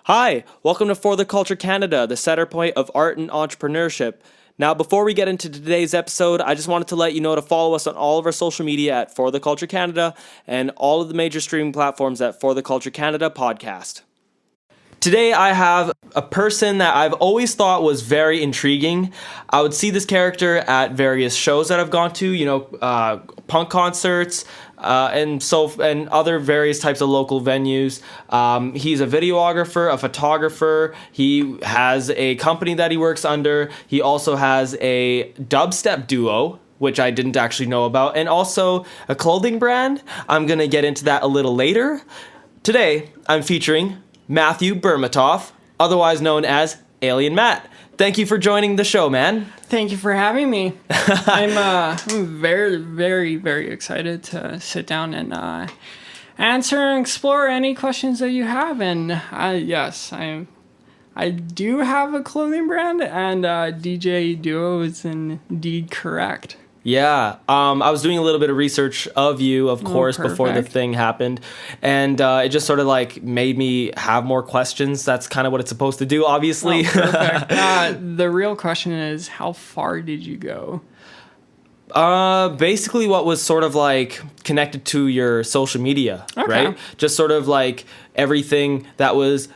Hi, welcome to For the Culture Canada, the center point of art and entrepreneurship. Now, before we get into today's episode, I just wanted to let you know to follow us on all of our social media at For the Culture Canada and all of the major streaming platforms at For the Culture Canada podcast. Today, I have a person that I've always thought was very intriguing. I would see this character at various shows that I've gone to, punk concerts, and other various types of local venues. He's a videographer, a photographer. He has a company that he works under. He also has a dubstep duo, which I didn't actually know about, and also a clothing brand. I'm going to get into that a little later. Today, I'm featuring Matthew Bermatoff, otherwise known as 4lienMatt. Thank you for joining the show, man. Thank you for having me. I'm very, very, very excited to sit down and answer and explore any questions that you have. And yes, I do have a clothing brand, and DJ duo is indeed correct. Yeah, I was doing a little bit of research of you, of course, before the thing happened, and it just sort of like made me have more questions. That's kind of what it's supposed to do, obviously. Oh, perfect. The real question is, how far did you go? Basically what was sort of like connected to your social media, right? Just sort of like everything that was...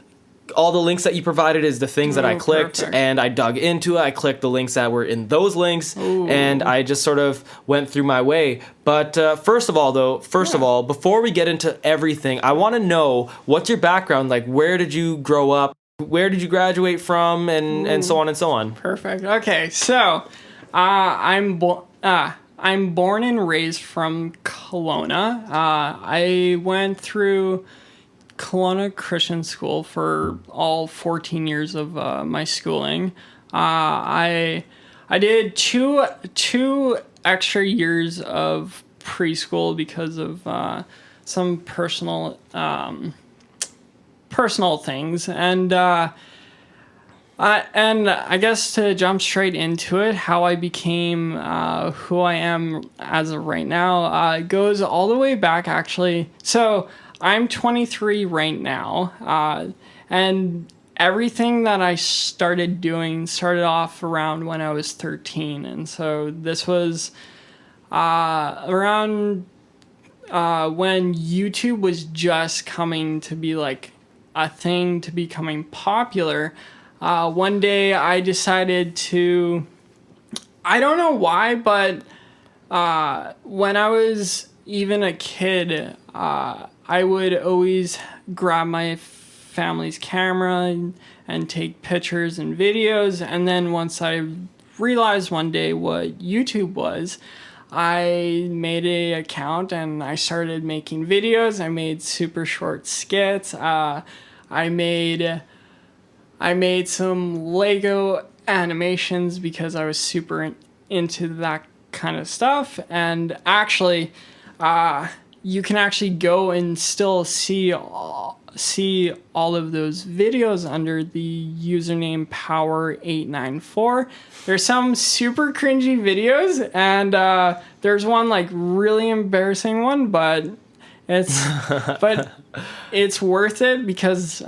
All the links that you provided is the things that I clicked, and I dug into it. I clicked the links that were in those links, and I just sort of went through my way. But first of all, before we get into everything, I want to know, what's your background? Like, where did you grow up? Where did you graduate from? And so on and so on. Perfect. Okay, so I'm born and raised from Kelowna. I went through Kelowna Christian School for all 14 years of my schooling. I did two extra years of preschool because of some personal things, and I guess to jump straight into it, how I became who I am as of right now goes all the way back, actually. So I'm 23 right now, and everything that I started doing started off around when I was 13, and so this was around when YouTube was just coming to be like a thing, to becoming popular. One day I decided to, I don't know why, but when I was even a kid, I would always grab my family's camera and take pictures and videos. And then once I realized one day what YouTube was, I made an account and I started making videos. I made super short skits. I made some Lego animations because I was super into that kind of stuff. And actually, you can actually go and still see all of those videos under the username Power894. There's some super cringy videos, and there's one like really embarrassing one, but it's worth it because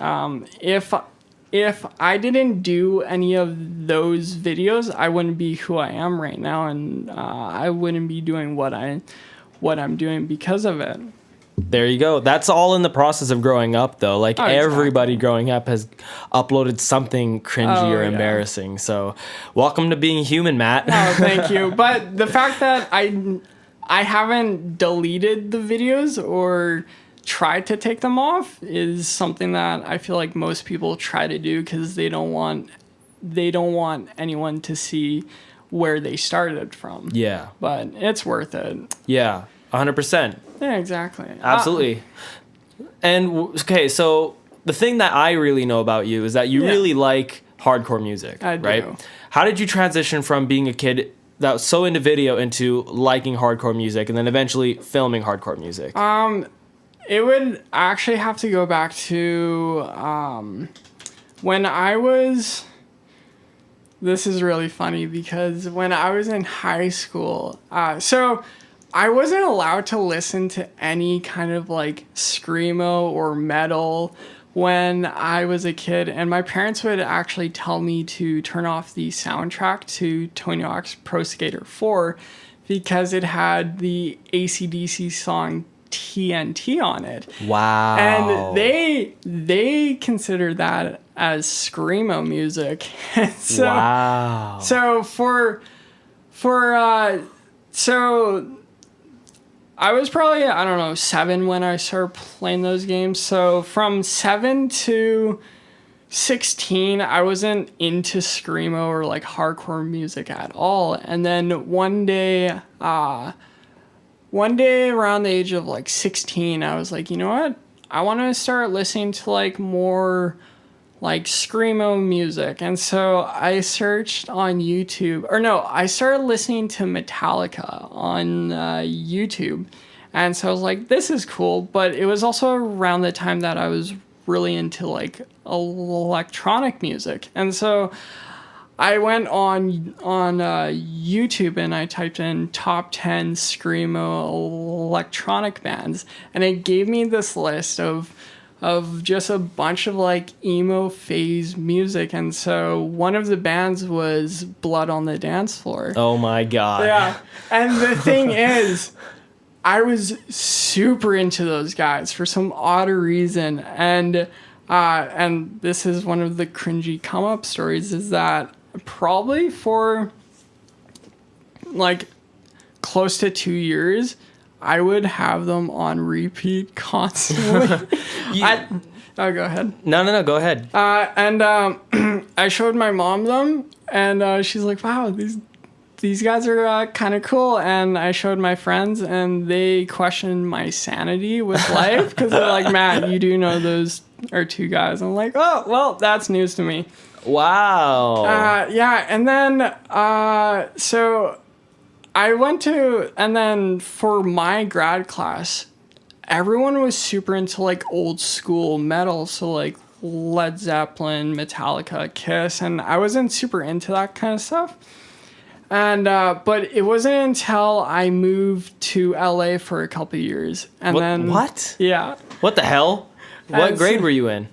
if I didn't do any of those videos, I wouldn't be who I am right now, and I wouldn't be doing what I'm doing because of it. There you go. That's all in the process of growing up, though. Like, everybody growing up has uploaded something cringy or embarrassing. So welcome to being human, Matt. Oh, thank you. But the fact that I haven't deleted the videos or tried to take them off is something that I feel like most people try to do because they don't want anyone to see where they started from. Yeah. But it's worth it. Yeah, 100%. Yeah, exactly. Absolutely. And, okay, so the thing that I really know about you is that you really like hardcore music, right? How did you transition from being a kid that was so into video into liking hardcore music and then eventually filming hardcore music? It would actually have to go back to when I was... This is really funny because when I was in high school, so I wasn't allowed to listen to any kind of like screamo or metal when I was a kid, and my parents would actually tell me to turn off the soundtrack to Tony Hawk's Pro Skater 4 because it had the AC/DC song TNT on it. Wow. And they consider that as screamo music. So, wow. So I was probably, I don't know, 7 when I started playing those games. So from 7 to 16, I wasn't into screamo or like hardcore music at all. And then one day around the age of like 16, I was like, you know what? I want to start listening to like more like screamo music. And so I searched on YouTube, or no, I started listening to Metallica on YouTube. And so I was like, this is cool. But it was also around the time that I was really into like electronic music. And so I went on YouTube and I typed in top 10 screamo electronic bands, and it gave me this list of just a bunch of like emo phase music. And so one of the bands was Blood on the Dance Floor. Oh my God. Yeah. And the thing is, I was super into those guys for some odd reason. And this is one of the cringy come up stories, is that probably for like close to 2 years, I would have them on repeat constantly. Oh, go ahead. No, go ahead. I showed my mom them, and she's like, wow, these guys are kind of cool. And I showed my friends, and they questioned my sanity with life because they're like, Matt, you do know those are 2 guys. I'm like, oh, well, that's news to me. Wow. Yeah, and then so I went to, and then for my grad class, everyone was super into like old school metal, so like Led Zeppelin, Metallica, Kiss, and I wasn't super into that kind of stuff. And but it wasn't until I moved to LA for a couple of years, and what? Yeah. What the hell? What grade were you in?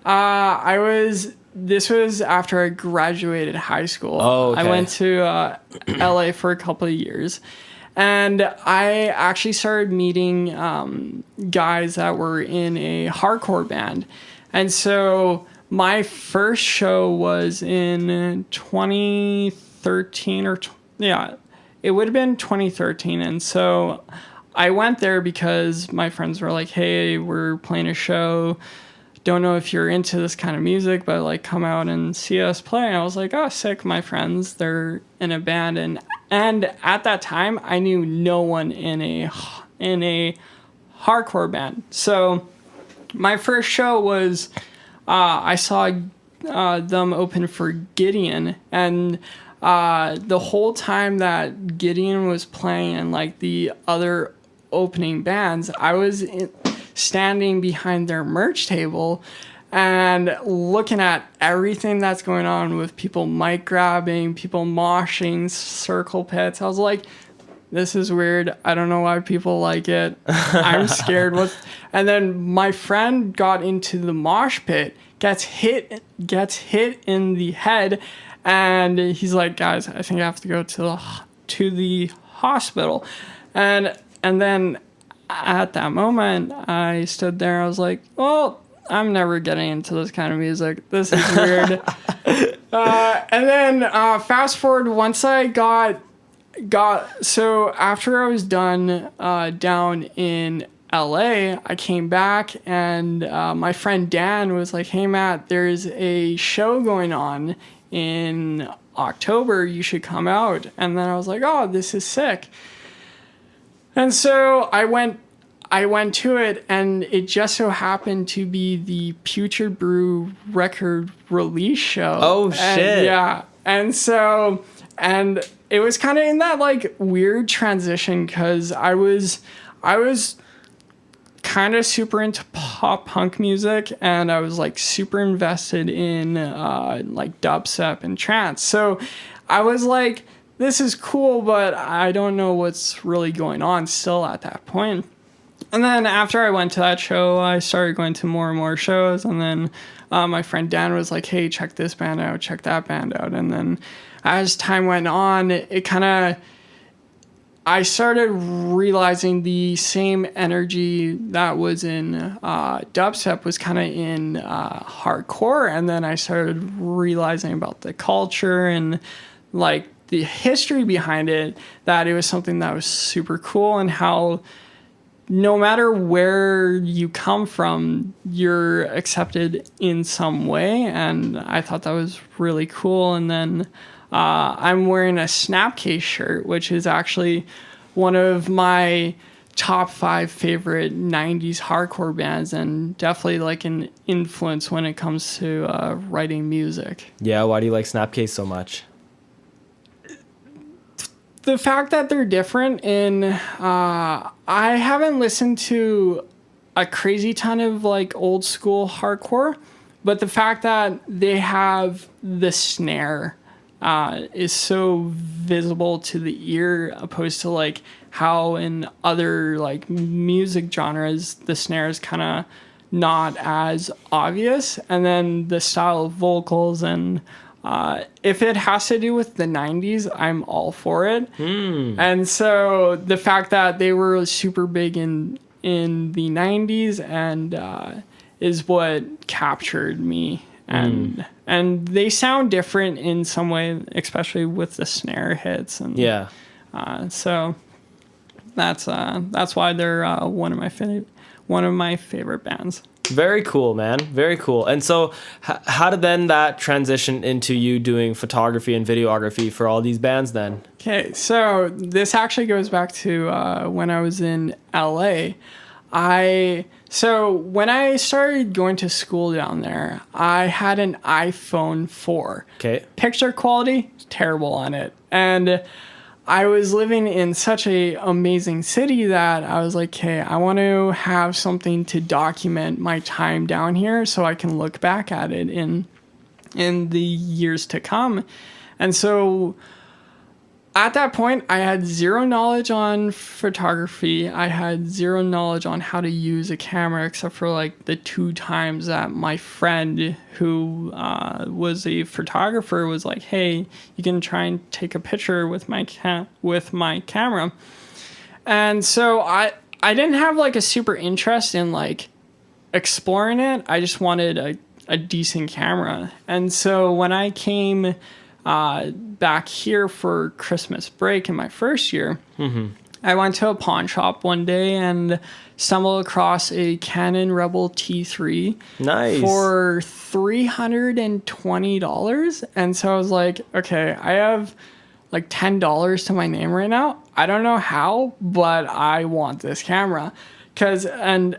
This was after I graduated high school. Oh, okay. I went to LA for a couple of years. And I actually started meeting guys that were in a hardcore band. And so my first show was in 2013 it would have been 2013. And so I went there because my friends were like, hey, we're playing a show. Don't know if you're into this kind of music, but like come out and see us play. And I was like, oh, sick. My friends, they're in a band. And at that time, I knew no one in a hardcore band. So my first show was I saw them open for Gideon, and the whole time that Gideon was playing and like the other opening bands, I was standing behind their merch table and looking at everything that's going on with people mic grabbing, people moshing, circle pits. I was like, this is weird. I don't know why people like it. I'm scared. And then my friend got into the mosh pit, gets hit in the head, and he's like, guys, I think I have to go to the hospital. And then at that moment, I stood there. I was like, well, I'm never getting into this kind of music. This is weird. And then fast forward, once I so after I was done down in LA, I came back, and my friend Dan was like, hey, Matt, there's a show going on in October. You should come out. And then I was like, oh, this is sick. And so I went to it, and it just so happened to be the Putrid Brew record release show. Oh, shit. Yeah. And so, and it was kind of in that like weird transition, because I was kind of super into pop punk music, and I was like super invested in like dubstep and trance. So I was like, this is cool, but I don't know what's really going on still at that point. And then after I went to that show, I started going to more and more shows, and then my friend Dan was like, hey, check this band out, check that band out. And then as time went on, I started realizing the same energy that was in dubstep was kind of in hardcore. And then I started realizing about the culture and like the history behind it, that it was something that was super cool, and how no matter where you come from, you're accepted in some way. And I thought that was really cool. And then I'm wearing a Snapcase shirt, which is actually one of my top 5 favorite 90s hardcore bands, and definitely like an influence when it comes to writing music. Yeah, why do you like Snapcase so much? The fact that they're different in I haven't listened to a crazy ton of like old school hardcore, but the fact that they have the snare is so visible to the ear, opposed to like how in other like music genres the snare is kind of not as obvious. And then the style of vocals, and if it has to do with the 90s, I'm all for it. And so the fact that they were super big in the 90s and is what captured me. And they sound different in some way, especially with the snare hits. And Yeah. so that's why they're one of my favorite bands. Very cool, man. Very cool. And so how did then that transition into you doing photography and videography for all these bands then? Okay, so this actually goes back to when I was in LA. So when I started going to school down there, I had an iPhone 4. Okay. Picture quality, terrible on it. And I was living in such a amazing city that I was like, hey, I want to have something to document my time down here so I can look back at it in the years to come. And so at that point, I had zero knowledge on photography. I had zero knowledge on how to use a camera, except for like the 2 times that my friend who was a photographer was like, hey, you can try and take a picture with my camera. And so I didn't have like a super interest in like exploring it. I just wanted a decent camera. And so when I came back here for Christmas break in my first year, I went to a pawn shop one day and stumbled across a Canon Rebel T3 Nice. for $320. And so I was like, okay, I have like $10 to my name right now. I don't know how, but I want this camera. And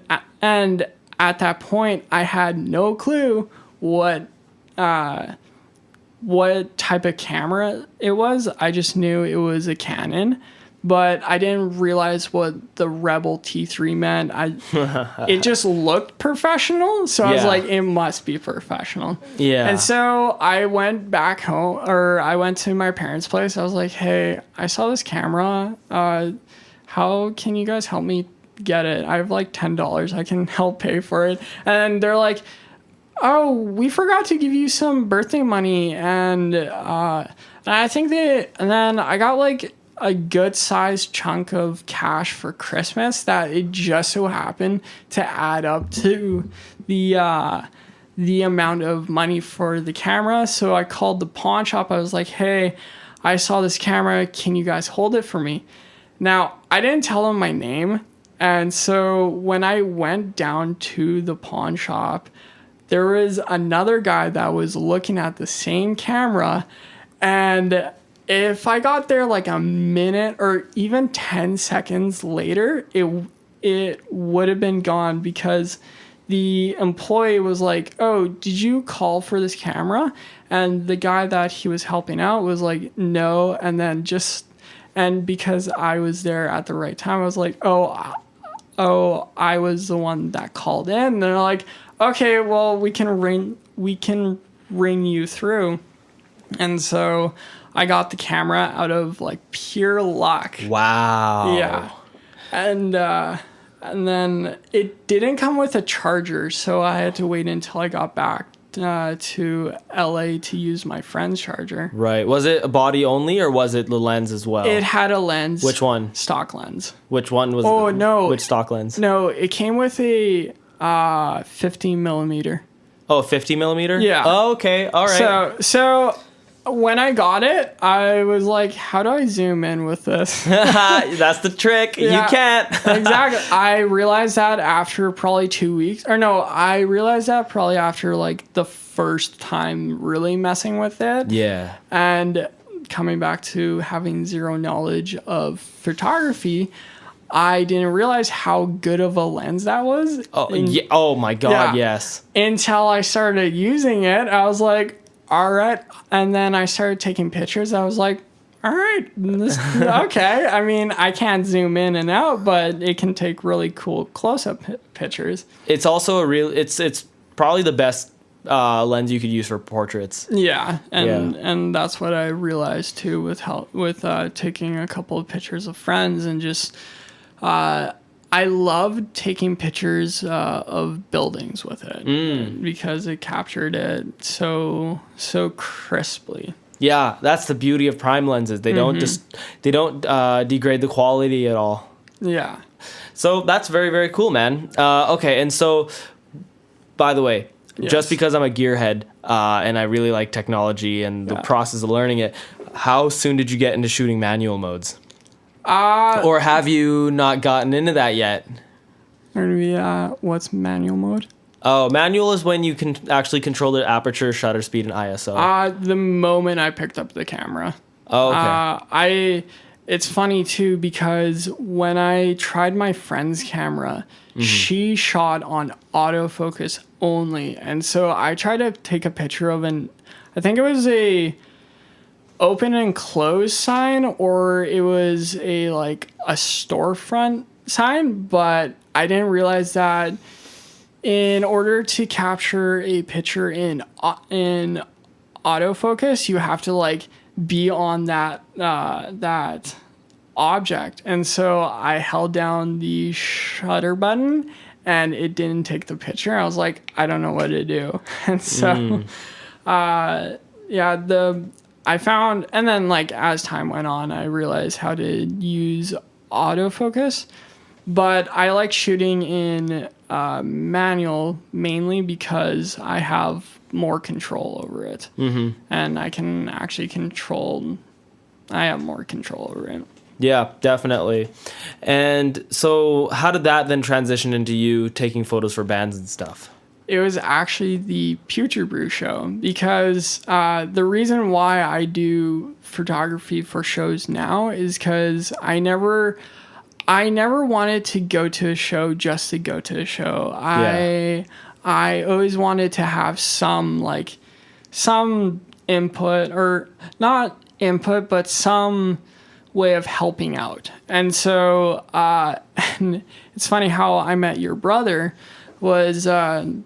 at that point, I had no clue what type of camera it was. I just knew it was a Canon, but I didn't realize what the Rebel T3 meant. It just looked professional, so I was like, it must be professional. Yeah. And so I went back home, or I went to my parents' place. I was like, hey, I saw this camera. How can you guys help me get it? I have like $10. I can help pay for it. And they're like, oh, we forgot to give you some birthday money. And I think and then I got like a good sized chunk of cash for Christmas that it just so happened to add up to the amount of money for the camera. So I called the pawn shop. I was like, hey, I saw this camera. Can you guys hold it for me? Now, I didn't tell them my name. And so when I went down to the pawn shop, there was another guy that was looking at the same camera, and if I got there like a minute or even 10 seconds later, it would have been gone, because the employee was like, oh, did you call for this camera? And the guy that he was helping out was like, no. And then and because I was there at the right time, I was like, oh, I was the one that called in. And they're like, okay, well, we can ring you through. And so I got the camera out of like pure luck. Wow. Yeah. And then it didn't come with a charger, so I had to wait until I got back to LA to use my friend's charger. Right. Was it a body only, or was it the lens as well? It had a lens. Which one? Stock lens. Which one was Oh, no. Which stock lens? No, it came with a 15 millimeter. Oh, 50 millimeter? Yeah. Oh, okay. All right. So when I got it, I was like, how do I zoom in with this? That's the trick. Yeah. You can't. Exactly. I realized that after probably 2 weeks. Or no, I realized that probably after like the first time really messing with it. Yeah. And coming back to having zero knowledge of photography, I didn't realize how good of a lens that was. Oh, yeah. Oh my God, Yeah. yes. Until I started using it, I was like, all right. And then I started taking pictures. I was like, all right, okay. I mean, I can't zoom in and out, but it can take really cool close-up pictures. It's also it's probably the best lens you could use for portraits. Yeah, and that's what I realized too with taking a couple of pictures of friends and just I love taking pictures of buildings with it because it captured it so crisply. Yeah, that's the beauty of prime lenses. They don't degrade the quality at all. Yeah. So that's very, very cool, man. Okay, and so, by the way, Yes. just because I'm a gearhead and I really like technology and the process of learning it, how soon did you get into shooting manual modes? Or have you not gotten into that yet? What's manual mode? Oh, manual is when you can actually control the aperture, shutter speed, and ISO. The moment I picked up the camera. Oh, okay. It's funny too because when I tried my friend's camera, she shot on autofocus only, and so I tried to take a picture of I think it was a open and close sign, or it was a storefront sign, but I didn't realize that in order to capture a picture in autofocus, you have to be on that object. And so I held down the shutter button and it didn't take the picture. I was like, I don't know what to do. And so I found, and then as time went on, I realized how to use autofocus. But I like shooting in manual mainly because I have more control over it. And I can actually I have more control over it. Yeah, definitely. And so how did that then transition into you taking photos for bands and stuff? It was actually the Future Brew show because the reason why I do photography for shows now is because I never wanted to go to a show just to go to a show. I always wanted to have some input, or not input, but some way of helping out. And so and it's funny how I met your brother was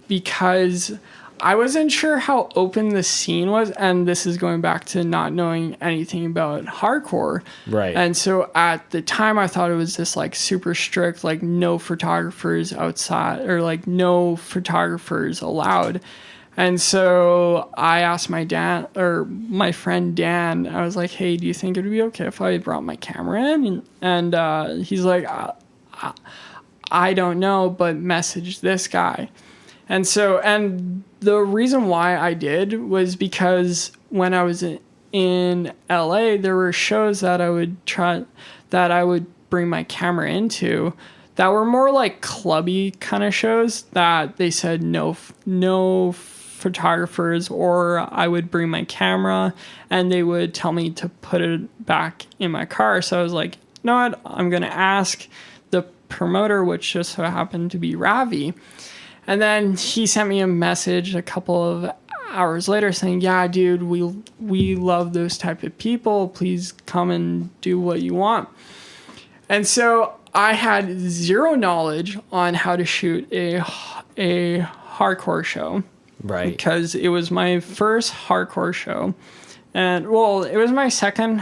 because I wasn't sure how open the scene was, and this is going back to not knowing anything about hardcore. Right. And so at the time I thought it was this super strict, no photographers outside, or no photographers allowed. And so I asked my friend Dan, I was like, hey, do you think it would be okay if I brought my camera in? And he's like, I don't know, but message this guy. And the reason why I did was because when I was in LA, there were shows that I would bring my camera into that were more clubby kind of shows that they said no photographers, or I would bring my camera and they would tell me to put it back in my car. So I was like, you know what, I'm going to ask the promoter, which just so happened to be Ravi. And then he sent me a message a couple of hours later saying, yeah, dude, we love those type of people. Please come and do what you want. And so I had zero knowledge on how to shoot a hardcore show. Right. Because it was my first hardcore show. And, well, it was my second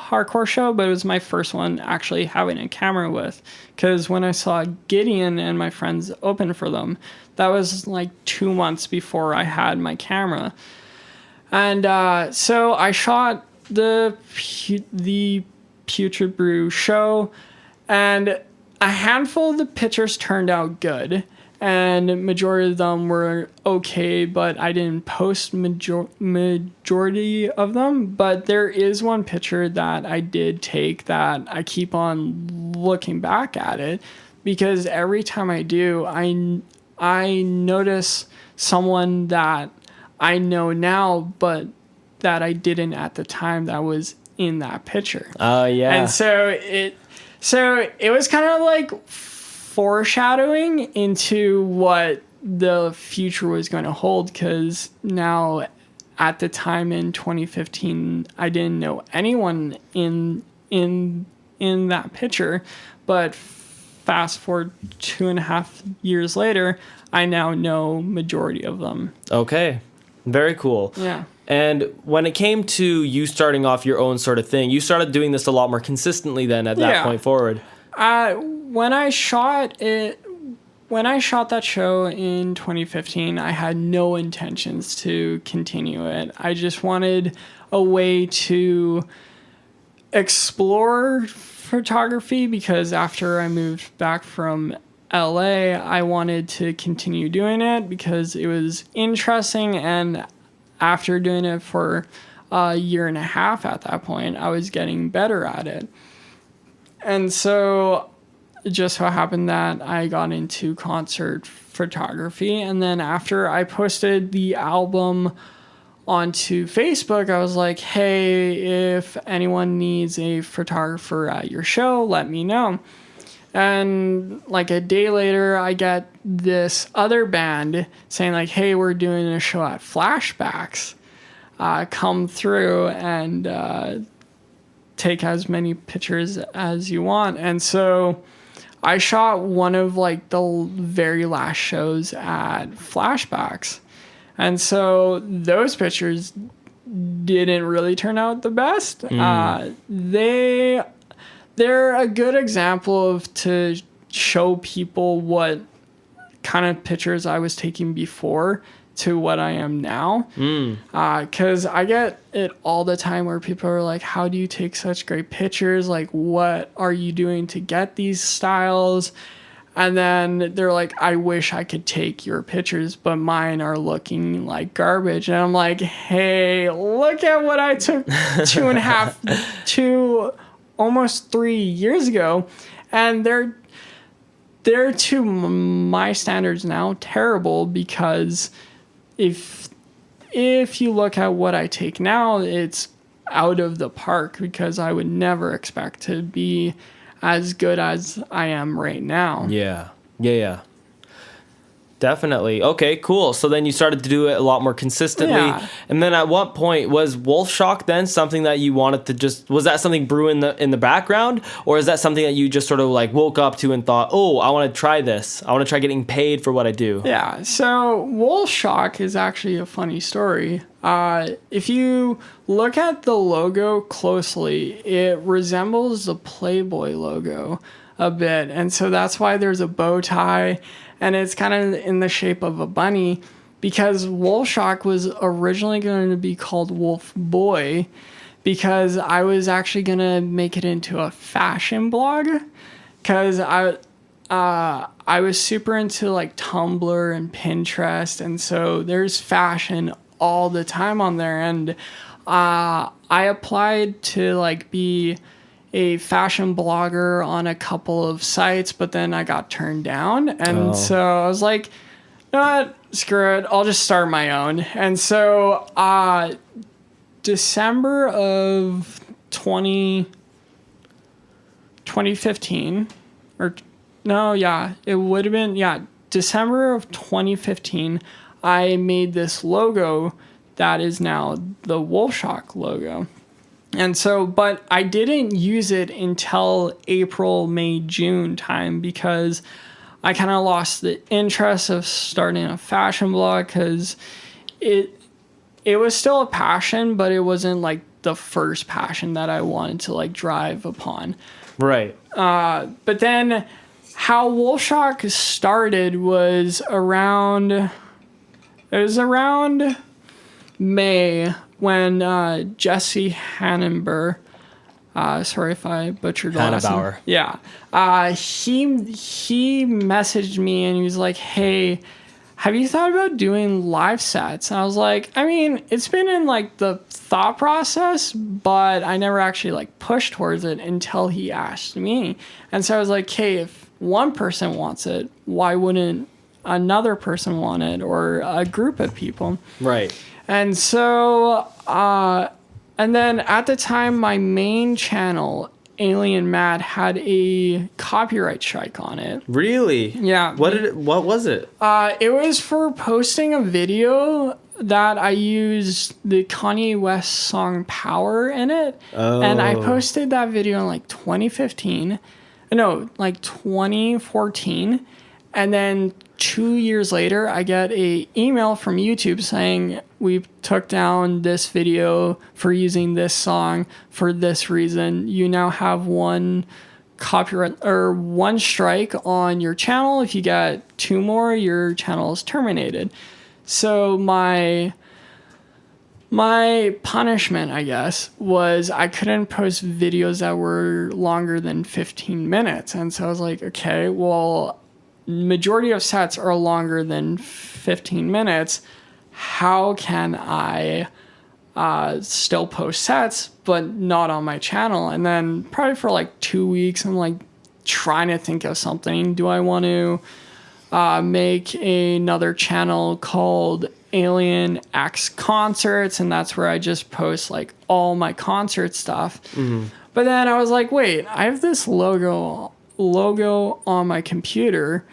hardcore show, but it was my first one actually having a camera with. Because when I saw Gideon and my friends open for them, that was like 2 months before I had my camera. And so I shot the Putrid Brew show, and a handful of the pictures turned out good. And majority of them were okay, but I didn't post majority of them. But there is one picture that I did take that I keep on looking back at it, because every time I do, I notice someone that I know now, but that I didn't at the time that was in that picture. Oh, yeah. And so it was kind of like foreshadowing into what the future was going to hold, because now at the time in 2015 I didn't know anyone in that picture, but fast forward 2.5 years later, I now know majority of them. Okay, very cool. Yeah. And when it came to you starting off your own sort of thing, you started doing this a lot more consistently then at that point forward. When I shot that show in 2015, I had no intentions to continue it. I just wanted a way to explore photography, because after I moved back from LA, I wanted to continue doing it because it was interesting. And after doing it for a year and a half at that point, I was getting better at it. And so it just so happened that I got into concert photography. And then after I posted the album onto Facebook, I was like, hey, if anyone needs a photographer at your show, let me know. And like a day later, I get this other band saying like, hey, we're doing a show at Flashbacks. Come through and take as many pictures as you want. And so I shot one of like the very last shows at Flashbacks. And so those pictures didn't really turn out the best. They're a good example of to show people what kind of pictures I was taking before to what I am now. Because I get it all the time where people are like, how do you take such great pictures? Like, what are you doing to get these styles? And then they're like, I wish I could take your pictures, but mine are looking like garbage. And I'm like, hey, look at what I took 2.5 almost 3 years ago, and they're to my standards now terrible, because if you look at what I take now, it's out of the park, because I would never expect to be as good as I am right now. Yeah. Definitely. Okay, cool. So then you started to do it a lot more consistently. Yeah. And then at what point was Wolf Shock then something that you wanted to just, was that something brewing in the background? Or is that something that you just sort of like woke up to and thought, oh, I want to try this. I want to try getting paid for what I do. Yeah. So Wolf Shock is actually a funny story. If you look at the logo closely, it resembles the Playboy logo a bit. And so that's why there's a bow tie, and it's kind of in the shape of a bunny, because Wolf Shock was originally going to be called Wolf Boy, because I was actually going to make it into a fashion blog, because I was super into like Tumblr and Pinterest, and so there's fashion all the time on there. And I applied to like be a fashion blogger on a couple of sites, but then I got turned down. And so I was like, no, what? Screw it. I'll just start my own. And so December of 2015, or no, yeah, it would have been, yeah, December of 2015, I made this logo that is now the Wolf Shock logo. And so, but I didn't use it until April, May, June time, because I kind of lost the interest of starting a fashion blog, because it was still a passion, but it wasn't like the first passion that I wanted to like drive upon. Right. But then how Wolfshock started was around May when Jesse Hannenber, sorry if I butchered the last name. Hannebauer. Yeah. He messaged me and he was like, hey, have you thought about doing live sets? And I was like, I mean, it's been in like the thought process, but I never actually like pushed towards it until he asked me. And so I was like, hey, if one person wants it, why wouldn't another person want it, or a group of people? Right. And so, and then at the time, my main channel, 4lienMatt, had a copyright strike on it. Really? Yeah. What was it? It was for posting a video that I used the Kanye West song Power in it. Oh. And I posted that video in like 2015. No, like 2014. And then 2 years later, I get a email from YouTube saying, we took down this video for using this song for this reason. You now have one copyright or one strike on your channel. If you get 2 more, your channel is terminated. So my punishment, I guess, was I couldn't post videos that were longer than 15 minutes. And so I was like, okay, well, majority of sets are longer than 15 minutes. How can I still post sets, but not on my channel? And then probably for like 2 weeks, I'm like trying to think of something. Do I want to make another channel called Alien X Concerts? And that's where I just post like all my concert stuff. Mm-hmm. But then I was like, wait, I have this logo on my computer.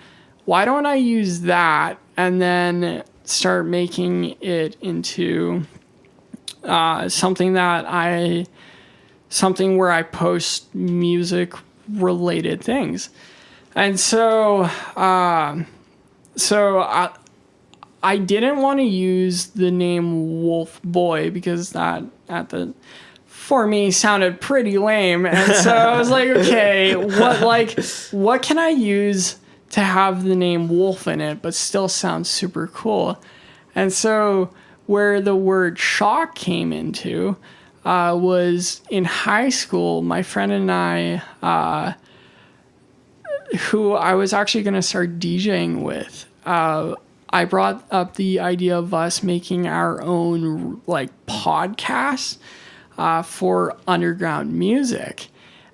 Why don't I use that and then start making it into something where I post music related things? And so I didn't want to use the name Wolf Boy because that for me sounded pretty lame. And so I was like, okay, what can I use to have the name Wolf in it, but still sounds super cool? And so where the word shock came into was in high school, my friend and I, who I was actually going to start DJing with, I brought up the idea of us making our own like podcast for underground music.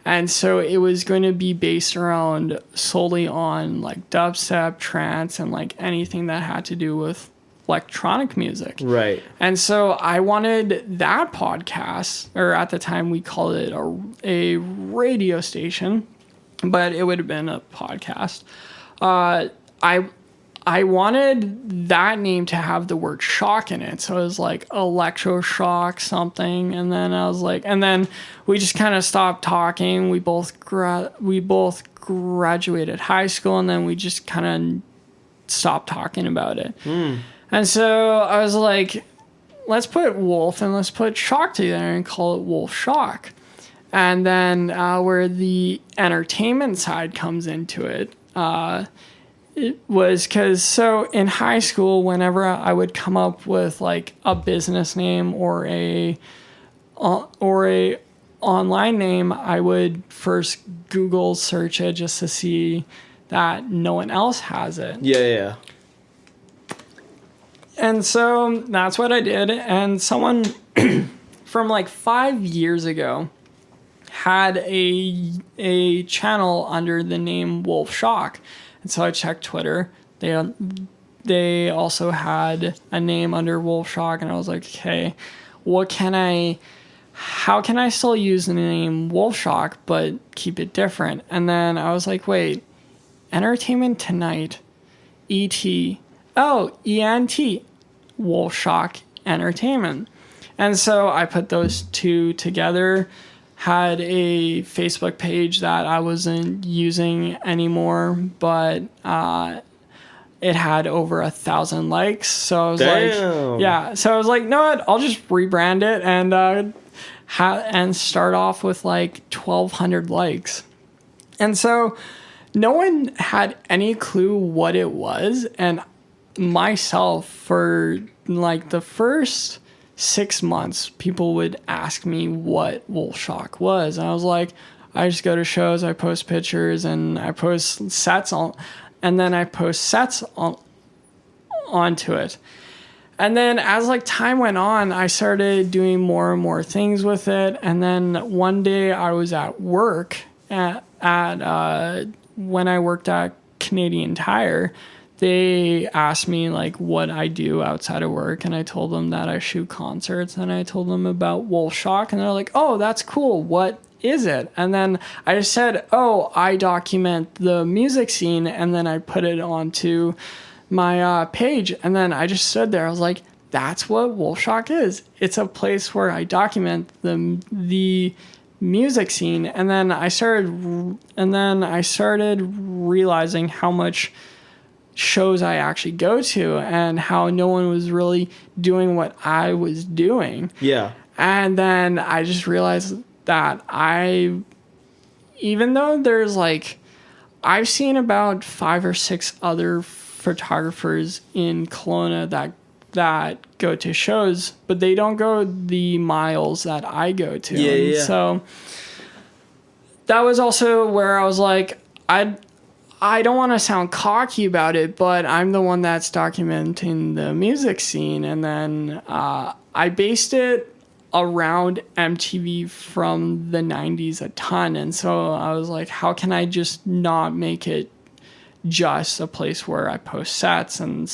And so it was going to be based around solely on like dubstep, trance, and like anything that had to do with electronic music. Right. And so I wanted that podcast, or at the time we called it a radio station, but it would have been a podcast. I wanted that name to have the word shock in it. So it was like electroshock something. And then I was like, and then we just kind of stopped talking. We both graduated high school, and then we just kind of stopped talking about it. And so I was like, let's put Wolf and let's put Shock together and call it Wolf Shock. And then where the entertainment side comes into it, it was because so in high school, whenever I would come up with like a business name or a online name, I would first Google search it just to see that no one else has it. Yeah. And so that's what I did. And someone from like 5 years ago had a channel under the name Wolf Shock. And so I checked Twitter. They also had a name under Wolf Shock, and I was like, okay, how can I still use the name Wolf Shock but keep it different? And then I was like, wait, Entertainment Tonight, ENT, Wolf Shock Entertainment. And so I put those two together, had a Facebook page that I wasn't using anymore, but it had over 1,000 likes. So I was Damn. like, yeah. So I was like, no, I'll just rebrand it and start off with like 1,200 likes. And so no one had any clue what it was. And myself, for like the first 6 months, people would ask me what Wolfshock was. And I was like, I just go to shows, I post pictures, and I post sets on, and then I post sets onto it. And then as like time went on, I started doing more and more things with it. And then one day I was at work when I worked at Canadian Tire. They asked me like what I do outside of work, and I told them that I shoot concerts, and I told them about Wolfshock, and they're like, "Oh, that's cool. What is it?" And then I just said, "Oh, I document the music scene," and then I put it onto my page, and then I just stood there. I was like, "That's what Wolfshock is. It's a place where I document the music scene." And then I started realizing how much shows I actually go to and how no one was really doing what I was doing. Yeah. And then I just realized that even though there's like, I've seen about 5 or 6 other photographers in Kelowna that go to shows, but they don't go the miles that I go to. Yeah. So that was also where I was like, I don't want to sound cocky about it, but I'm the one that's documenting the music scene. And then I based it around MTV from the 90s a ton. And so I was like, how can I just not make it just a place where I post sets? And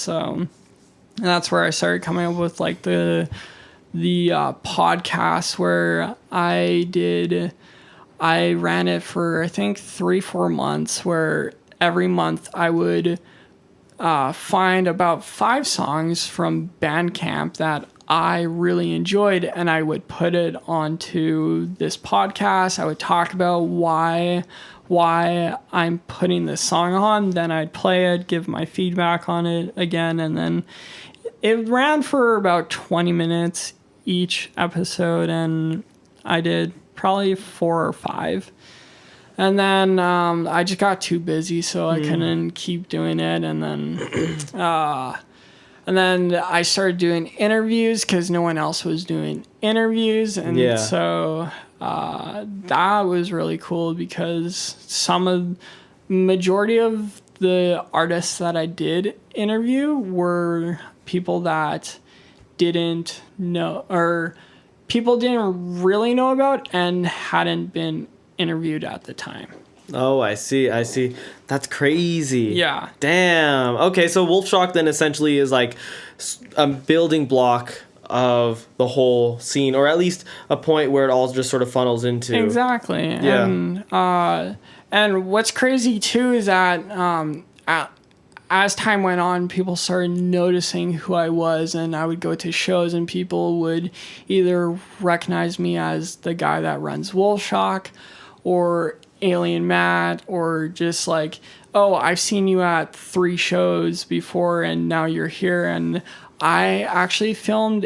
that's where I started coming up with like the podcast where I ran it for I think 3-4 months, where every month I would find about 5 songs from Bandcamp that I really enjoyed, and I would put it onto this podcast. I would talk about why I'm putting this song on. Then I'd play it, give my feedback on it again, and then it ran for about 20 minutes each episode, and I did probably 4 or 5. And then I just got too busy, so I couldn't keep doing it. And then I started doing interviews because no one else was doing interviews. And so that was really cool because majority of the artists that I did interview were people that didn't know, or people didn't really know about and hadn't been interviewed at the time. Oh, I see. That's crazy. Yeah. Damn. Okay, so Wolfshock then essentially is like a building block of the whole scene, or at least a point where it all just sort of funnels into. Exactly. Yeah. And what's crazy too is that as time went on, people started noticing who I was, and I would go to shows and people would either recognize me as the guy that runs Wolfshock or 4lienMatt, or just like, oh, I've seen you at 3 shows before and now you're here. And I actually filmed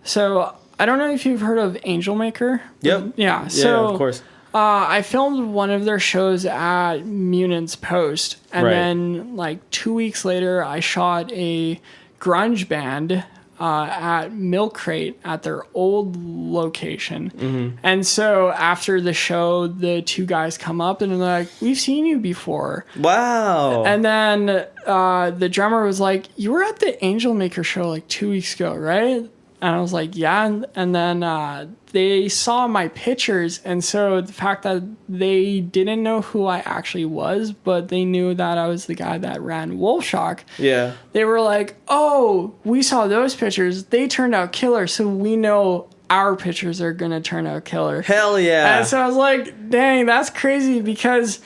so I don't know if you've heard of Angel Maker. Yep. Yeah. So, of course. I filmed one of their shows at Munan's Post, and then like 2 weeks later, I shot a grunge band at Milk Crate at their old location. Mm-hmm. And so after the show, the 2 guys come up and they're like, "We've seen you before." Wow. And then the drummer was like, "You were at the Angel Maker show like 2 weeks ago, right?" And I was like, "Yeah." And then they saw my pictures. And so the fact that they didn't know who I actually was, but they knew that I was the guy that ran Wolfshock. Yeah. They were like, "Oh, we saw those pictures. They turned out killer. So we know our pictures are going to turn out killer." Hell yeah. And so I was like, dang, that's crazy, because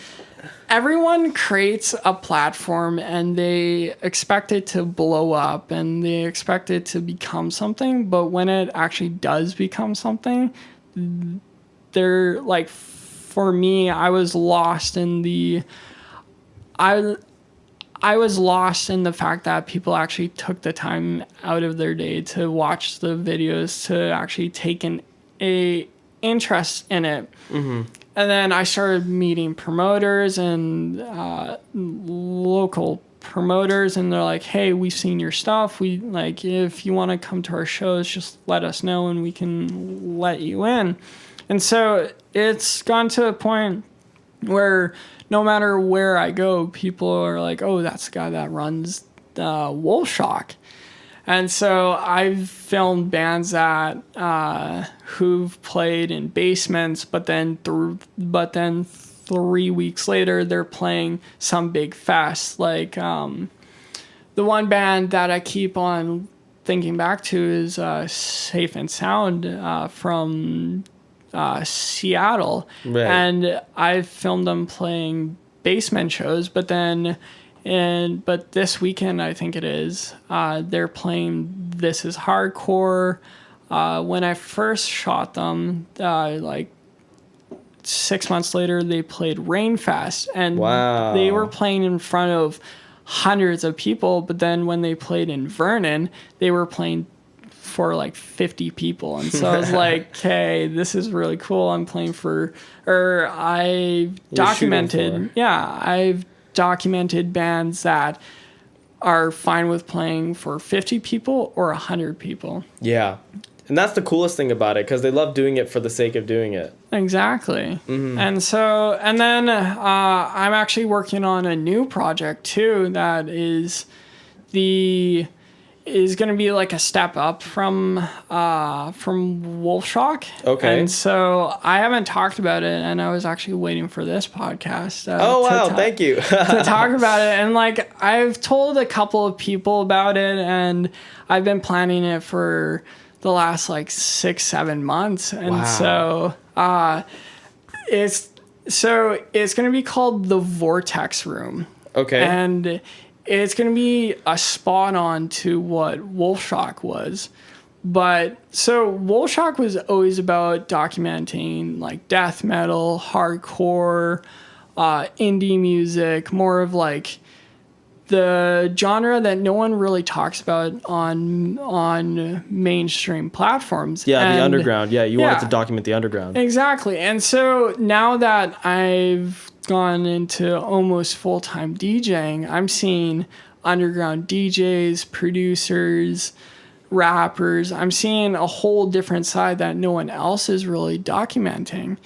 everyone creates a platform and they expect it to blow up and they expect it to become something. But when it actually does become something, they're like, for me, I was lost in I was lost in the fact that people actually took the time out of their day to watch the videos, to actually take a interest in it. Mm-hmm. And then I started meeting promoters and local promoters, and they're like, hey, we've seen your stuff. We like, if you want to come to our shows, just let us know and we can let you in. And so it's gone to a point where no matter where I go, people are like, oh, that's the guy that runs Wolfshock. And so I've filmed bands that who've played in basements, but then 3 weeks later they're playing some big fest. Like the one band that I keep on thinking back to is Safe and Sound from Seattle. Right. And I've filmed them playing basement shows, but this weekend, I think it is, they're playing This Is Hardcore. When I first shot them, like 6 months later, they played Rainfest, and Wow. they were playing in front of hundreds of people. But then when they played in Vernon, they were playing for like 50 people. And so I was like, hey, this is really cool. I've documented bands that are fine with playing for 50 people or 100 people. Yeah. And that's the coolest thing about it, because they love doing it for the sake of doing it. Exactly. Mm-hmm. And then I'm actually working on a new project too that is going to be like a step up from Wolfshock. Okay. And so I haven't talked about it, and I was actually waiting for this podcast. Thank you. to talk about it. And like, I've told a couple of people about it, and I've been planning it for the last like 6-7 months. And Wow. it's going to be called the Vortex Room. Okay. And it's going to be a spot on to what Wolfshock was. But so Wolfshock was always about documenting like death metal, hardcore, indie music, more of like the genre that no one really talks about on mainstream platforms. Yeah, the underground. Yeah, you wanted to document the underground. Exactly. And so now that I've gone into almost full-time DJing, I'm seeing underground DJs, producers, rappers. I'm seeing a whole different side that no one else is really documenting.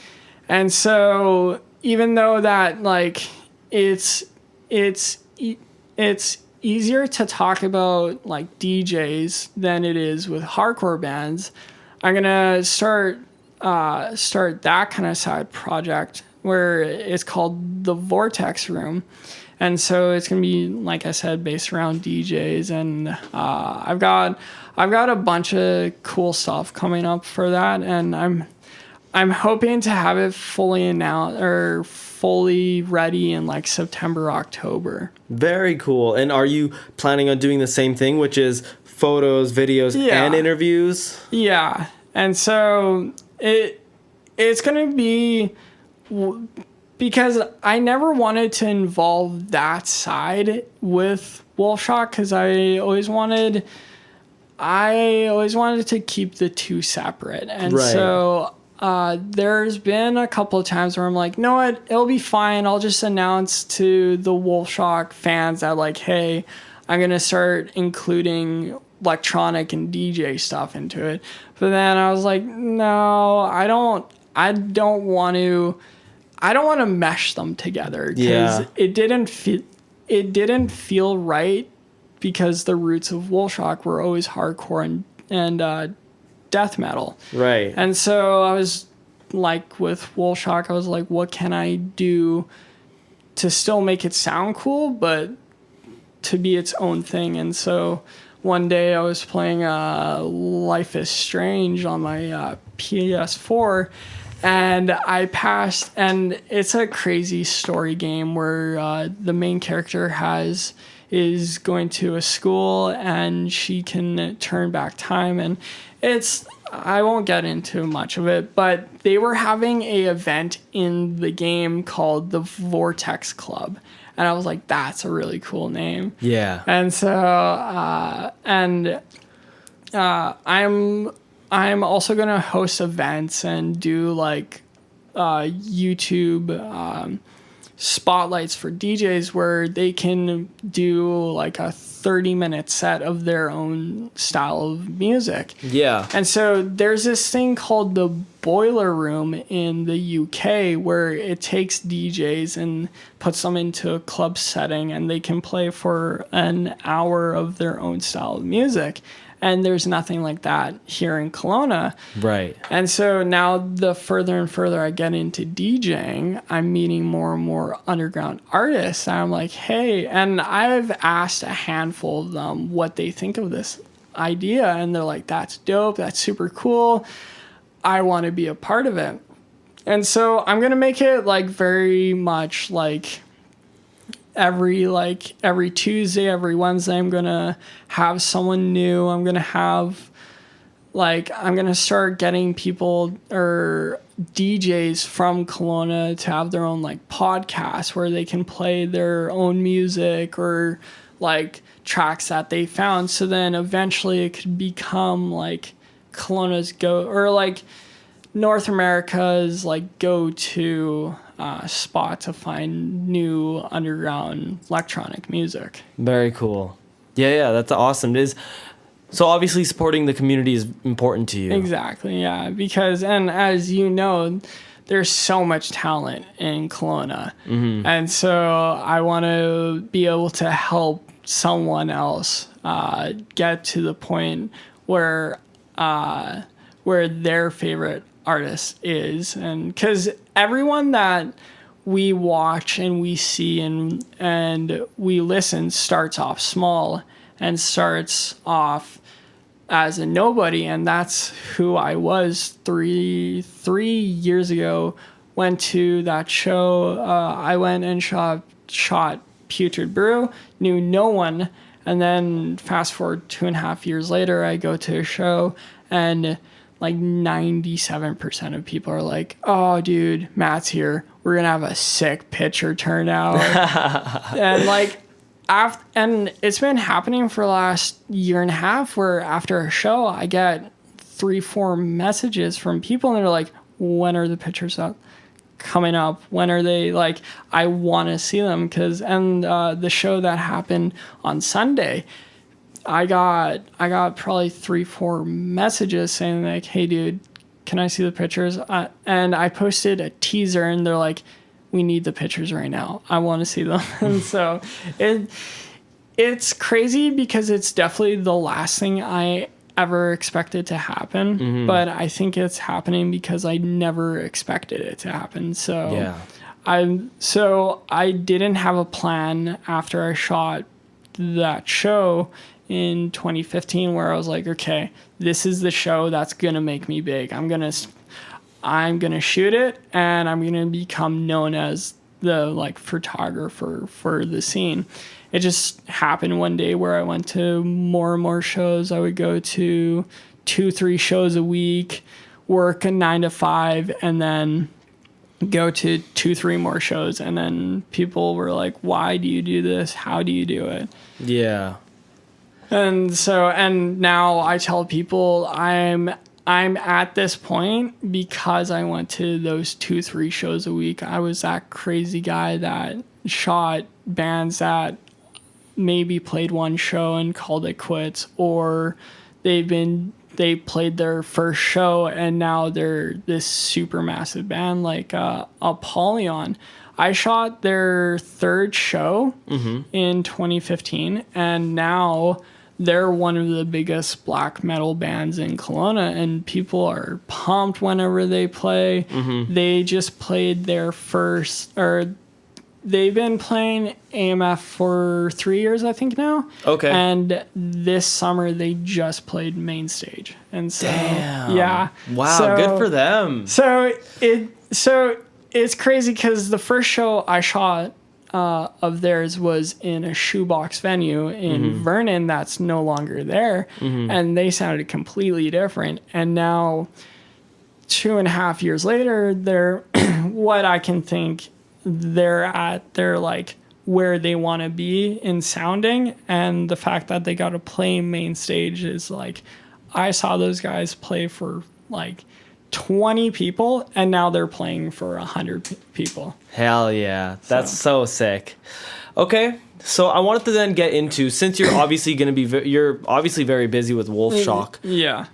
And so even though that like it's easier to talk about like DJs than it is with hardcore bands, I'm gonna start that kind of side project where it's called the Vortex Room. And so it's gonna be, like I said, based around DJs, and I've got a bunch of cool stuff coming up for that, and I'm hoping to have it fully announced or fully ready in like September, October. Very cool. And are you planning on doing the same thing, which is photos, videos, and interviews? Yeah. And so it's going to be, because I never wanted to involve that side with Wolfshock, because I always wanted to keep the two separate. And so there's been a couple of times where I'm like, no, it'll be fine. I'll just announce to the Wolfshock fans that like, hey, I'm going to start including electronic and DJ stuff into it. But then I was like, no, I don't want to mesh them together, because it didn't feel right, because the roots of Wolfshock were always hardcore and death metal. Right. And so I was like, with Wolfshock, I was like, what can I do to still make it sound cool, but to be its own thing? And so one day I was playing Life is Strange on my PS4, and I passed, and it's a crazy story game where the main character is going to a school, and she can turn back time, and I won't get into much of it, but they were having a event in the game called the Vortex Club. And I was like, that's a really cool name. Yeah. And so, I'm also gonna host events and do like YouTube spotlights for DJs where they can do like a 30-minute set of their own style of music. Yeah. And so there's this thing called the Boiler Room in the UK where it takes DJs and puts them into a club setting and they can play for an hour of their own style of music. And there's nothing like that here in Kelowna. Right. And so now the further and further I get into DJing, I'm meeting more and more underground artists. I'm like, hey, and I've asked a handful of them what they think of this idea. And they're like, that's dope. That's super cool. I want to be a part of it. And so I'm going to make it like very much like every Tuesday, every Wednesday, I'm going to have someone new. I'm going to start getting people or DJs from Kelowna to have their own like podcast where they can play their own music or like tracks that they found. So then eventually it could become like Kelowna's or like North America's like go-to spot to find new underground electronic music. Very cool. Yeah, that's awesome. It is. So obviously supporting the community is important to you. Exactly, yeah. Because, and as you know, there's so much talent in Kelowna. Mm-hmm. And so I want to be able to help someone else get to the point where their favorite artist is. And because everyone that we watch and we see and we listen starts off small and starts off as a nobody, and that's who I was three years ago. Went to that show. I went and shot Putrid Brew, knew no one, and then fast forward 2.5 years later, I go to a show and like 97% of people are like, oh dude, Matt's here, we're gonna have a sick picture turnout. And like and it's been happening for the last 1.5 years where after a show I get 3-4 messages from people and they're like, when are the pictures coming up? When are they? Like, I want to see them. The show that happened on Sunday, I got probably 3-4 messages saying like, hey dude, can I see the pictures? And I posted a teaser and they're like, we need the pictures right now. I want to see them. And so it's crazy because it's definitely the last thing I ever expected to happen. Mm-hmm. But I think it's happening because I never expected it to happen. So yeah. I didn't have a plan after I shot that show in 2015 where I was like, okay, this is the show that's going to make me big. I'm going to shoot it and I'm going to become known as the like photographer for the scene. It just happened one day where I went to more and more shows. I would go to 2-3 shows a week, work a 9 to 5, and then go to 2-3 more shows. And then people were like, why do you do this? How do you do it? Yeah. And now I tell people I'm at this point because I went to those 2-3 shows a week. I was that crazy guy that shot bands that maybe played one show and called it quits, or they played their first show and now they're this super massive band like Apollyon. I shot their third show in 2015 and now they're one of the biggest black metal bands in Kelowna, and people are pumped whenever they play. Mm-hmm. They just played their they've been playing AMF for 3 years, I think now. Okay. And this summer they just played main stage. And so, damn. Yeah. Wow, good for them. So it's crazy because the first show I shot of theirs was in a shoebox venue in Vernon that's no longer there, and they sounded completely different. And now 2.5 years later, they're what I can think they're at their like where they want to be in sounding, and the fact that they got to play main stage is like, I saw those guys play for like 20 people and now they're playing for 100 people. Hell yeah. That's so sick. Okay. So I wanted to then get into, since you're obviously going to be, you're obviously very busy with Wolfshock. Yeah.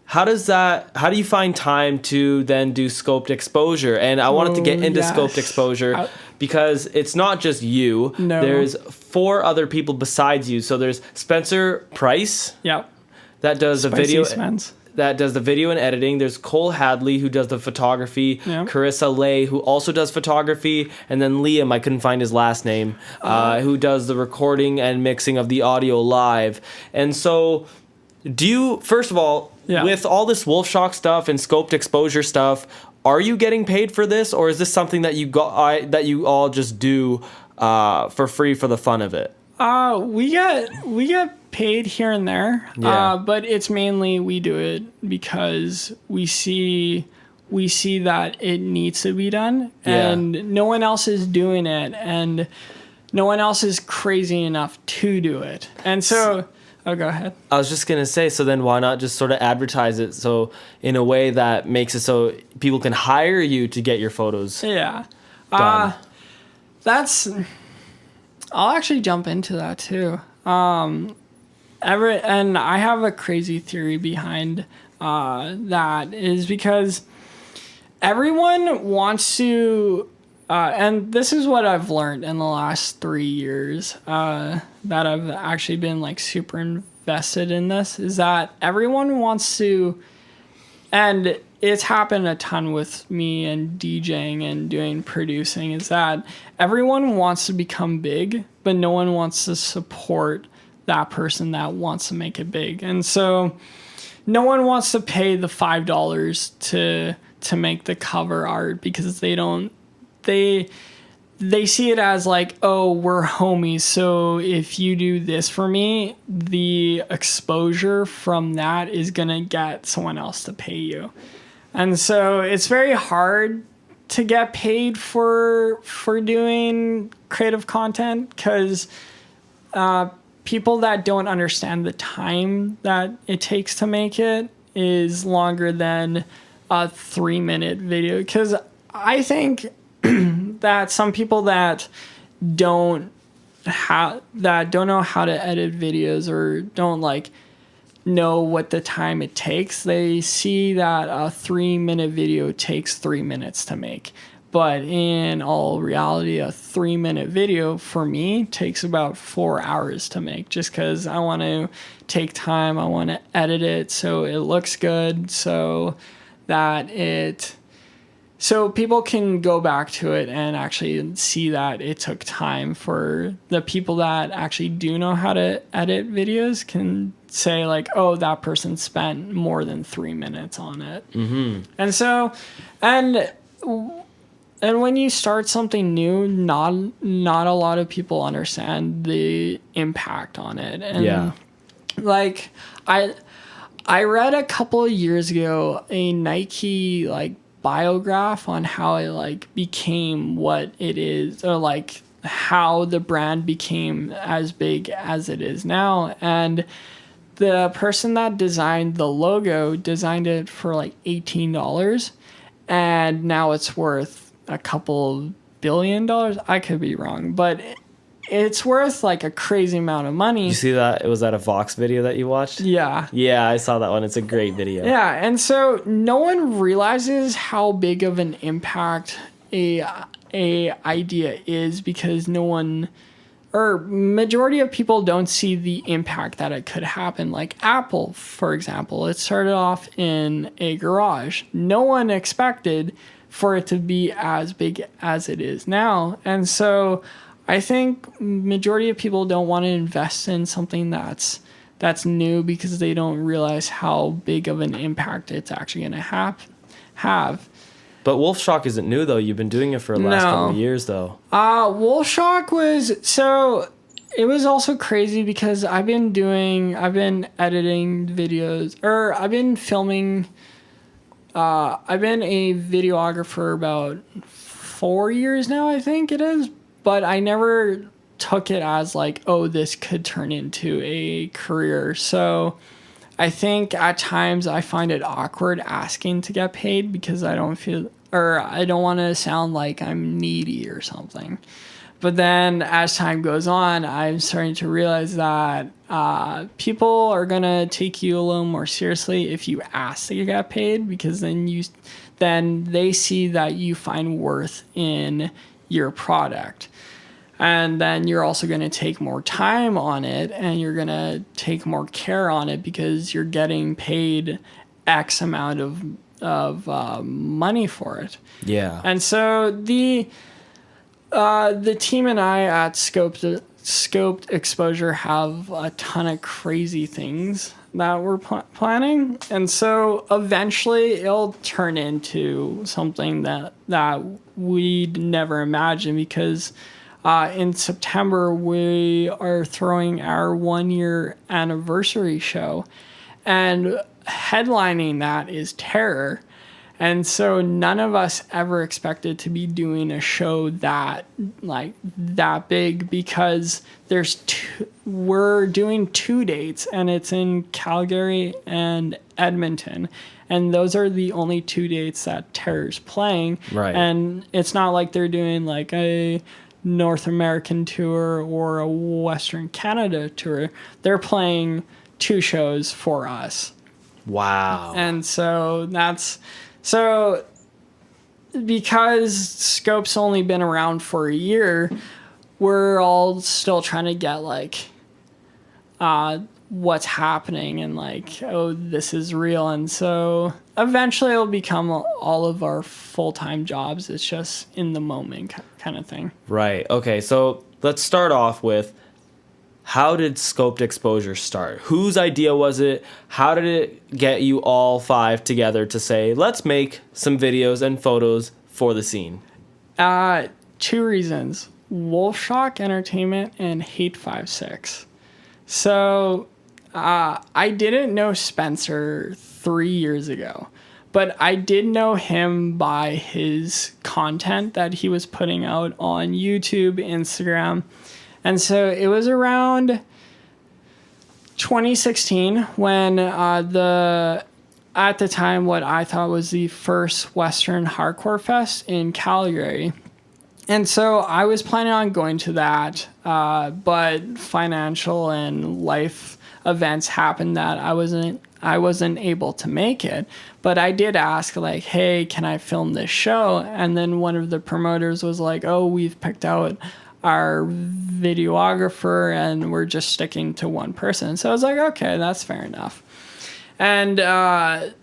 How do you find time to then do scoped exposure? And I wanted to get into scoped exposure because it's not just you. No. There's 4 other people besides you. So there's Spencer Price. Yep. That does the Spicy video. Spence. That does the video and editing. There's Cole Hadley, who does the photography. Yeah. Carissa Lay, who also does photography. And then Liam, I couldn't find his last name, who does the recording and mixing of the audio live. And so, first of all, with all this Wolfshock stuff and scoped exposure stuff, are you getting paid for this? Or is this something that you all just do for free for the fun of it? We get paid here and there, but it's mainly we do it because we see that it needs to be done, and no one else is doing it, and no one else is crazy enough to do it. And so, go ahead. I was just gonna say, so then why not just sort of advertise it so in a way that makes it so people can hire you to get your photos done. I'll actually jump into that too. And I have a crazy theory behind that, is because everyone wants to, and this is what I've learned in the last 3 years that I've actually been like super invested in this, is that everyone wants to, and it's happened a ton with me and DJing and doing producing, is that everyone wants to become big, but no one wants to support that person that wants to make it big. And so no one wants to pay the $5 to make the cover art because they see it as like, oh, we're homies, so if you do this for me, the exposure from that is gonna get someone else to pay you. And so it's very hard to get paid for doing creative content because people that don't understand the time that it takes to make it is longer than a 3-minute video. Because I think that some people that don't know how to edit videos or don't like know what the time it takes, they see that a 3-minute video takes 3 minutes to make. But in all reality, a 3-minute video for me takes about 4 hours to make, just because I want to take time. I want to edit it so it looks good, so people can go back to it and actually see that it took time. For the people that actually do know how to edit videos can say like, oh, that person spent more than 3 minutes on it. Mm-hmm. And so, and when you start something new, not a lot of people understand the impact on it. And like I read a couple of years ago a Nike like biograph on how it like became what it is, or like how the brand became as big as it is now. And the person that designed the logo designed it for like $18, and now it's worth a couple $billion. I could be wrong, but it's worth like a crazy amount of money. You see that? Was that a Vox video that you watched? Yeah. Yeah, I saw that one. It's a great video. Yeah, and so no one realizes how big of an impact a idea is, because majority of people don't see the impact that it could happen. Like Apple, for example, it started off in a garage. No one expected for it to be as big as it is now. And so I think majority of people don't want to invest in something that's new, because they don't realize how big of an impact it's actually going to have. But Wolfshock isn't new, though. You've been doing it for the last couple of years, though. Wolfshock it was also crazy because I've been editing videos, or I've been filming. I've been a videographer about 4 years now, I think it is. but I never took it as like, oh, this could turn into a career. So I think at times I find it awkward asking to get paid because I don't want to sound like I'm needy or something. But then as time goes on, I'm starting to realize that people are going to take you a little more seriously if you ask to get paid, because then they see that you find worth in your product. And then you're also going to take more time on it, and you're going to take more care on it because you're getting paid X amount of money for it. Yeah. And so the team and I at Scoped Exposure have a ton of crazy things that we're planning. And so eventually it'll turn into something that we'd never imagine, because in September we are throwing our 1-year anniversary show, and headlining that is Terror. And so none of us ever expected to be doing a show that big, because we're doing 2 dates, and it's in Calgary and Edmonton. And those are the only 2 dates that Terror's playing. Right. And it's not like they're doing like a North American tour or a Western Canada tour. They're playing 2 shows for us. Wow. And so because Scope's only been around for a year, we're all still trying to get like what's happening and like, oh, this is real. And so eventually it'll become all of our full-time jobs. It's just in the moment kind of thing. Right. Okay. So let's start off with, how did Scoped Exposure start? Whose idea was it? How did it get you all 5 together to say, let's make some videos and photos for the scene? 2 reasons: Wolfshock Entertainment and Hate56. So I didn't know Spencer 3 years ago, but I did know him by his content that he was putting out on YouTube, Instagram. And so it was around 2016 when at the time what I thought was the first Western Hardcore Fest in Calgary. And so I was planning on going to that, but financial and life events happened that I wasn't able to make it. But I did ask, like, hey, can I film this show? And then one of the promoters was like, oh, we've picked out our videographer and we're just sticking to one person. So I was like, okay, that's fair enough. And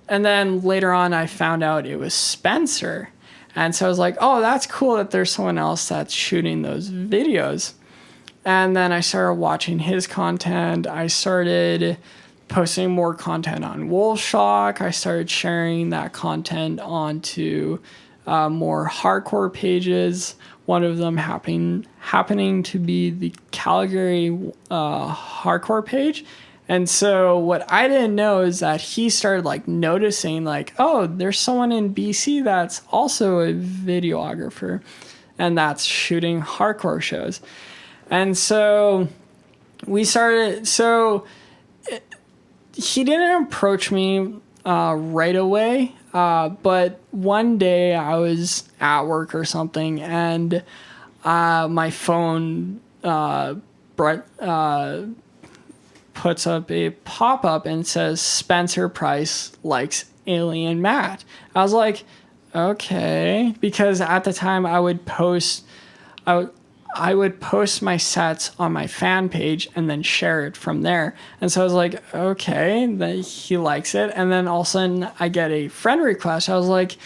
then later on I found out it was Spencer. And so I was like, oh, that's cool that there's someone else that's shooting those videos. And then I started watching his content. I started posting more content on Wolfshock. I started sharing that content onto more hardcore pages. One of them happening to be the Calgary hardcore page. And so what I didn't know is that he started like noticing like, oh, there's someone in BC that's also a videographer and that's shooting hardcore shows. And so he didn't approach me right away. But one day I was at work or something, and my phone puts up a pop-up and says Spencer Price likes 4lienMatt. I was like, okay, because at the time I would post my sets on my fan page and then share it from there. And so I was like, okay, that he likes it. And then all of a sudden I get a friend request. I was like,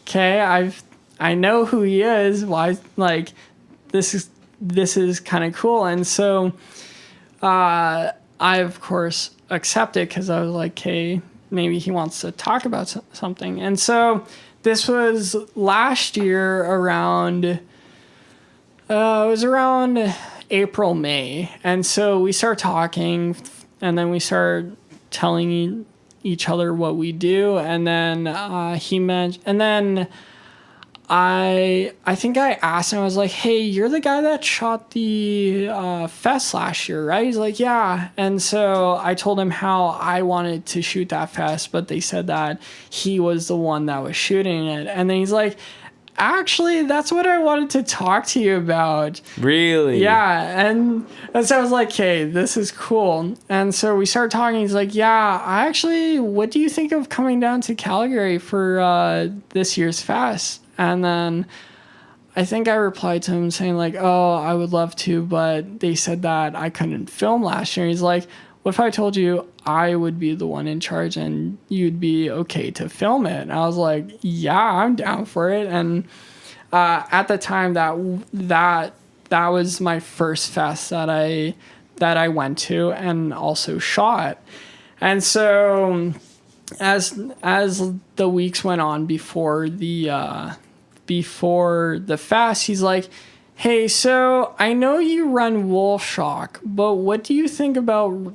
okay, I know who he is. Why? Like, this is kind of cool. And so I of course accepted because I was like, okay, maybe he wants to talk about something. And so this was last year around. It was around April, May. And so we started talking, and then we started telling each other what we do. And then I think I asked him, I was like, hey, you're the guy that shot the fest last year, right? He's like, yeah. And so I told him how I wanted to shoot that fest, but they said that he was the one that was shooting it. And then he's like, actually, that's what I wanted to talk to you about. Really? Yeah. And so I was like, hey, this is cool. And so we started talking. He's like, yeah, what do you think of coming down to Calgary for this year's fest? And then I think I replied to him saying like, oh, I would love to, but they said that I couldn't film last year. He's like, what if I told you I would be the one in charge and you'd be okay to film it? And I was like, yeah, I'm down for it. And at the time that was my first fest that I went to and also shot. And so as the weeks went on before the fest, he's like, hey, so I know you run Wolf Shock, but what do you think about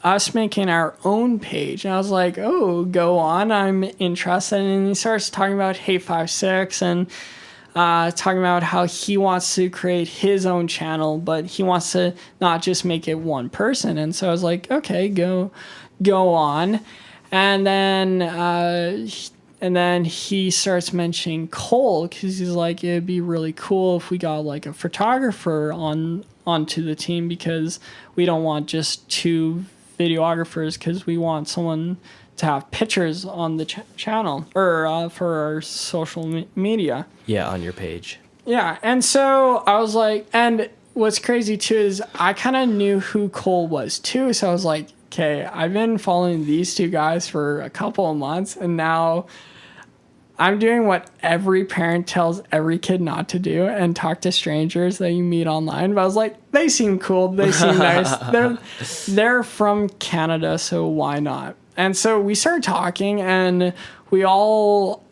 us making our own page? And I was like, oh, go on, I'm interested. And he starts talking about Hey 56 and talking about how he wants to create his own channel, but he wants to not just make it one person. And so I was like, okay, go on. And then he starts mentioning Cole, because he's like, it'd be really cool if we got like a photographer onto the team, because we don't want just two videographers, because we want someone to have pictures on the channel or for our social media. Yeah, on your page. Yeah, and so I was like, and what's crazy too is I kind of knew who Cole was too, so I was like, okay, I've been following these two guys for a couple of months, and now I'm doing what every parent tells every kid not to do, and talk to strangers that you meet online. But I was like, they seem cool. They seem nice. They're from Canada, so why not? And so we started talking, and we all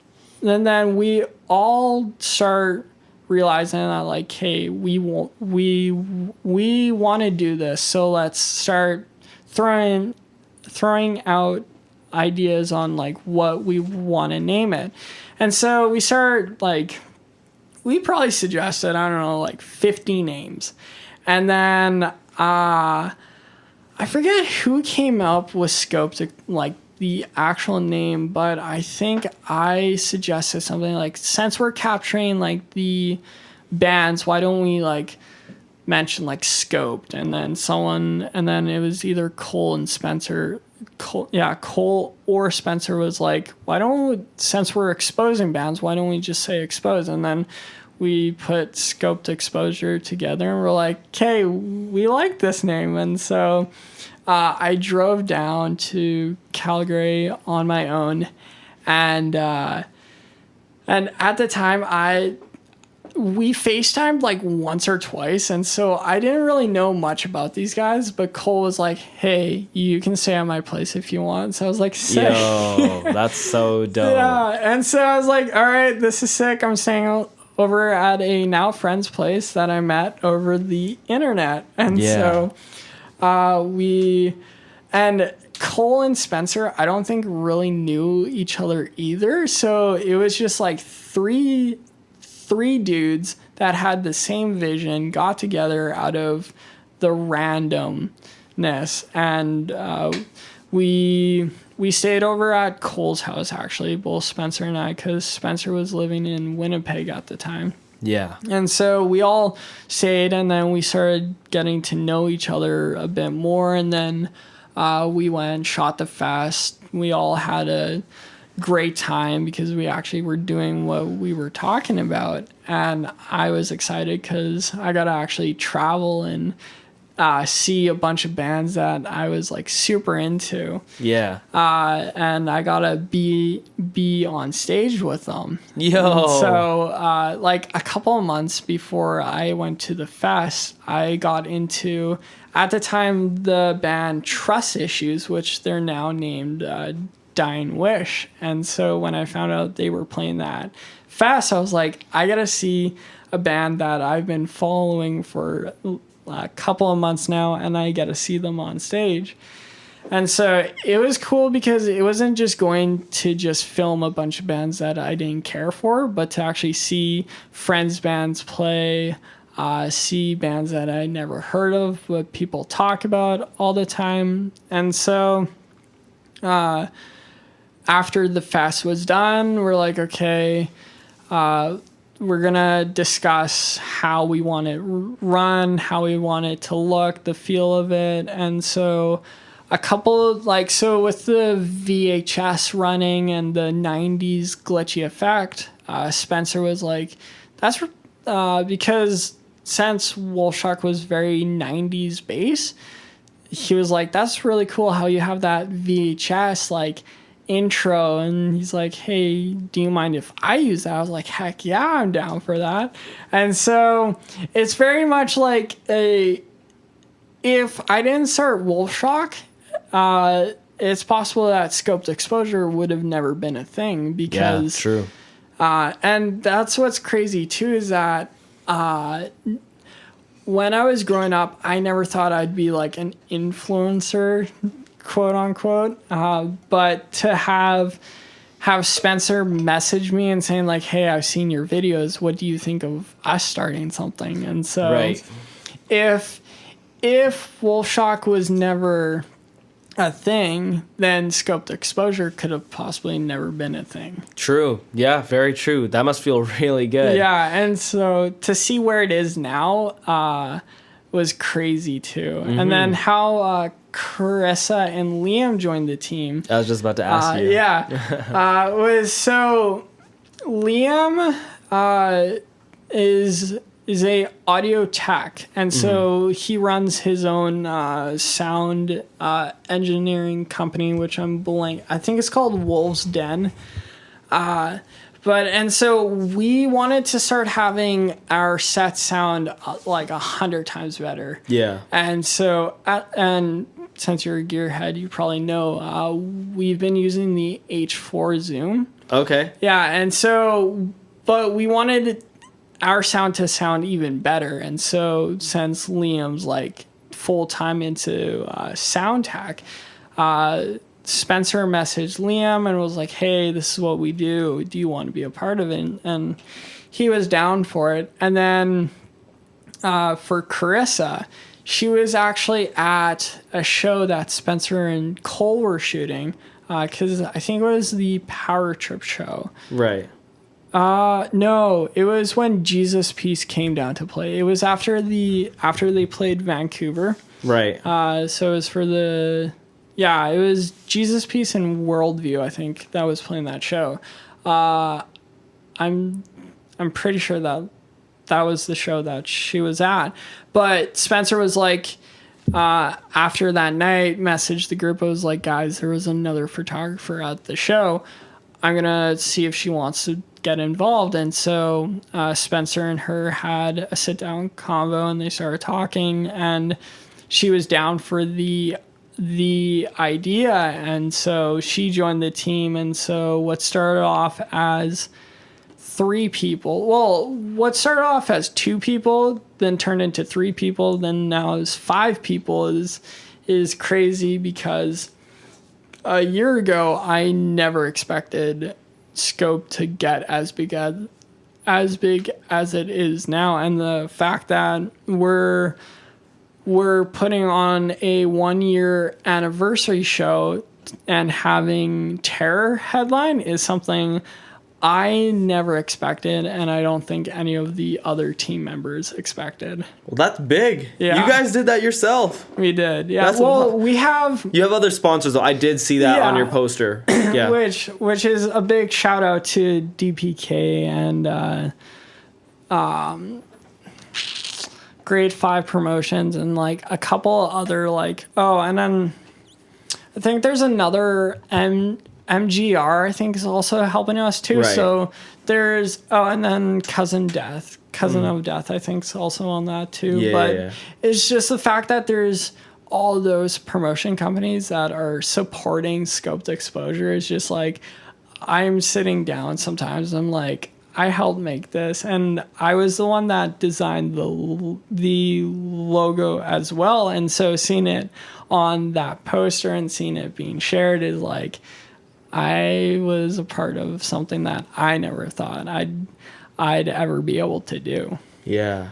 start realizing that like, hey, we want to do this, so let's start throwing out ideas on like what we want to name it. And so we started like, we probably suggested, I don't know, like 50 names. And then I forget who came up with scope to like the actual name, but I think I suggested something like, since we're capturing like the bands, why don't we like mention like Scoped? And then it was either Cole and Spencer. Cole or Spencer was like, since we're exposing bands, why don't we just say expose? And then we put Scoped Exposure together, and we're like, okay, we like this name. And so I drove down to Calgary on my own, and at the time we FaceTimed like once or twice, and so I didn't really know much about these guys, but Cole was like, hey, you can stay at my place if you want. So I was like, sick. Yo, that's so dope. Yeah, and so I was like, all right, this is sick. I'm staying over at a now friend's place that I met over the internet. And so and Cole and Spencer, I don't think really knew each other either. So it was just like three dudes that had the same vision, got together out of the randomness, and we stayed over at Cole's house, actually, both Spencer and I, because Spencer was living in Winnipeg at the time. Yeah. And so we all stayed, and then we started getting to know each other a bit more, and then we went, shot the fest. We all had a great time because we actually were doing what we were talking about, and I was excited because I got to actually travel and see a bunch of bands that I was like super into. Yeah. And I got to be on stage with them. Yo. And so like a couple of months before I went to the fest, I got into, at the time, the band Trust Issues, which they're now named Dying Wish. And so when I found out they were playing that fest, I was like, I gotta see a band that I've been following for a couple of months now, and I gotta see them on stage. And so it was cool because it wasn't just going to just film a bunch of bands that I didn't care for, but to actually see friends' bands play, see bands that I never heard of, but people talk about all the time. And so after the fest was done, we're like, okay, we're going to discuss how we want it run, how we want it to look, the feel of it. And so a couple like, so with the VHS running and the 90s glitchy effect, Spencer was like, that's because since Wolfshock was very 90s bass, he was like, that's really cool how you have that VHS like intro. And he's like, hey, do you mind if I use that? I was like, heck yeah, I'm down for that. And so it's very much like if I didn't start Wolfshock, it's possible that scoped exposure would have never been a thing because true. And that's what's crazy too, is that when I was growing up, I never thought I'd be like an influencer, quote unquote. But to have Spencer message me and saying like, hey, I've seen your videos. What do you think of us starting something? And so if Wolfshock was never a thing, then scoped exposure could have possibly never been a thing. True. Yeah, very true. That must feel really good. Yeah, and so to see where it is now was crazy too. Mm-hmm. And then how Carissa and Liam joined the team. I was just about to ask you. Yeah. Was so Liam is a audio tech, and so he runs his own sound engineering company, which I think it's called Wolf's Den. And so we wanted to start having our set sound like 100 times better. Yeah. And so and since you're a gearhead, you probably know we've been using the H4 Zoom. Okay. Yeah, and so but we wanted our sound to sound even better. And so since Liam's like full-time into sound tech, Spencer messaged Liam and was like, hey, this is what we do. Do you want to be a part of it? And he was down for it. And then for Carissa, she was actually at a show that Spencer and Cole were shooting because I think it was the Power Trip show. Right. No, it was when Jesus Piece came down to play. It was after they played Vancouver. Right. So it was for it was Jesus Piece and Worldview, I think, that was playing that show. I'm pretty sure that was the show that she was at. But Spencer was like, after that night, messaged the group. I was like, guys, there was another photographer at the show. I'm going to see if she wants to get involved. And so Spencer and her had a sit-down convo, and they started talking, and she was down for the idea. And so she joined the team. And so what started off as 3 people, what started off as 2 people, then turned into 3 people, then now is 5 people is crazy, because a year ago, I never expected Scope to get as big as it is now. And the fact that we're putting on a 1-year anniversary show and having Terror headline is something I never expected, and I don't think any of the other team members expected. Well, that's big. Yeah. You guys did that yourself. We did. Yeah. That's we have... You have other sponsors, though. I did see that on your poster. Yeah. Which is a big shout out to DPK and Grade 5 Promotions and like a couple other and then I think there's another MGR, I think, is also helping us too. Right. So there's and then Cousin of Death, I think, is also on that too. Yeah. It's just the fact that there's all those promotion companies that are supporting scoped exposure is just like, I'm sitting down sometimes. I'm like, I helped make this, and I was the one that designed the logo as well. And so seeing it on that poster and seeing it being shared is like, I was a part of something that I never thought I'd ever be able to do. Yeah.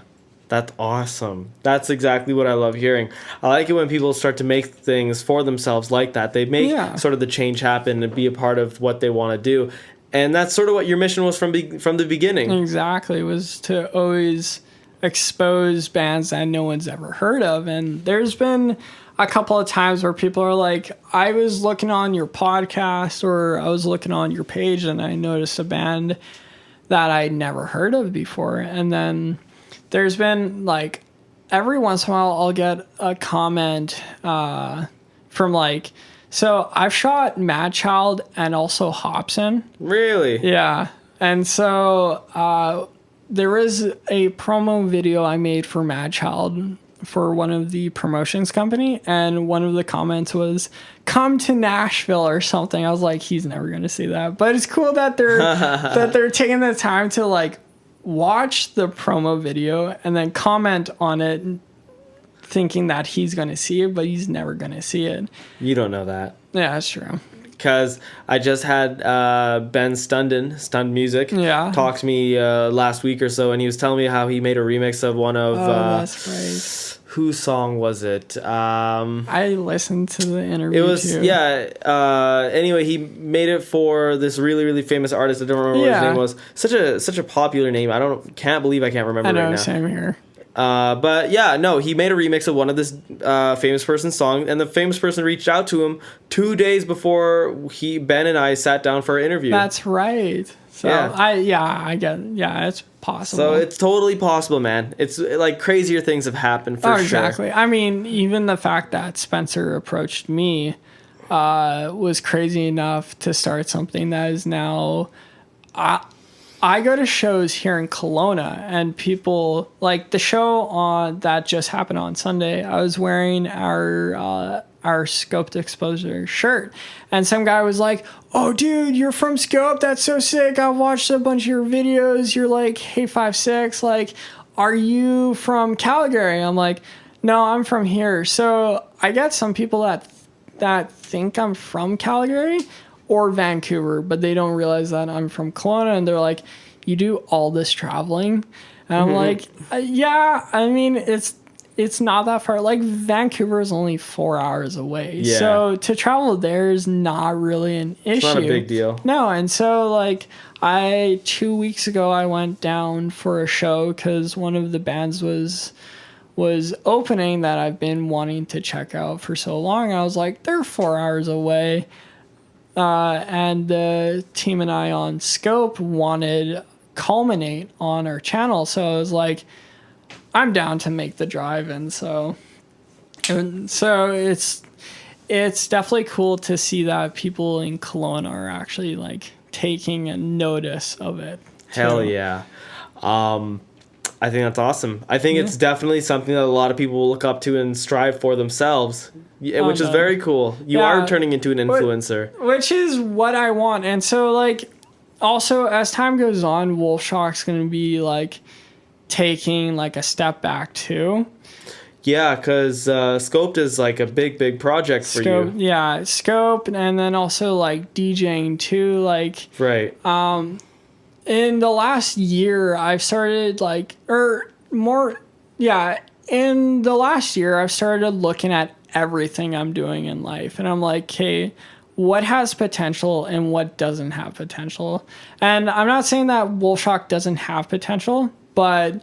That's awesome. That's exactly what I love hearing. I like it when people start to make things for themselves like that. They make sort of the change happen and be a part of what they want to do. And that's sort of what your mission was from the beginning. Exactly. It was to always expose bands that no one's ever heard of. And there's been a couple of times where people are like, I was looking on your podcast or I was looking on your page and I noticed a band that I'd never heard of before. And then there's been like every once in a while I'll get a comment from like, so I've shot Mad Child and also Hobson. Really? Yeah. And so there was a promo video I made for Mad Child for one of the promotions company, and one of the comments was, come to Nashville or something. I was like, he's never going to see that. But it's cool that they're taking the time to like watch the promo video and then comment on it thinking that he's going to see it, but he's never going to see it. You don't know that. Yeah, that's true. Because I just had Ben Stunned Music, talk to me last week or so, and he was telling me how he made a remix of one of... that's right. Whose song was it? I listened to the interview. It was, too. Anyway, he made it for this really, really famous artist. I don't remember what his name was. Such a popular name. Can't believe I can't remember right now. Same here. But yeah, no, he made a remix of one of this famous person's song, and the famous person reached out to him 2 days before Ben and I sat down for our interview. That's right. So I get it. Yeah, it's possible. So it's totally possible, man. It's like crazier things have happened for sure. Exactly. I mean, even the fact that Spencer approached me was crazy enough to start something that is now... I go to shows here in Kelowna, and people like the show that just happened on Sunday. I was wearing our Scoped Exposure shirt, and some guy was like, "Oh, dude, you're from Scope. That's so sick. I watched a bunch of your videos. You're like, hey, 5'6". Like, are you from Calgary?" I'm like, "No, I'm from here." So I get some people that think I'm from Calgary or Vancouver, but they don't realize that I'm from Kelowna, and they're like, "You do all this traveling?" And I'm like, "Yeah, I mean, it's not that far. Like, Vancouver is only 4 hours away. Yeah. So to travel there is not really an issue. It's not a big deal. No, and so, like, 2 weeks ago, I went down for a show because one of the bands was opening that I've been wanting to check out for so long. I was like, they're 4 hours away. And the team and I on Scope wanted Culminate on our channel. So I was like, I'm down to make the drive. And so it's definitely cool to see that people in Kelowna are actually like taking a notice of it. Hell yeah. I think that's awesome. I think it's definitely something that a lot of people will look up to and strive for themselves, which is very cool. You are turning into an influencer. Which is what I want. And so, like, also, as time goes on, Wolfshock's going to be, like, taking, like, a step back, too. Yeah, because Scoped is, like, a big project for you. Yeah, Scope, and then also, like, DJing, too. Like, right. In the last year, I've started in the last year, I've started looking at everything I'm doing in life. And I'm like, okay, what has potential and what doesn't have potential? And I'm not saying that Wolfshock doesn't have potential, but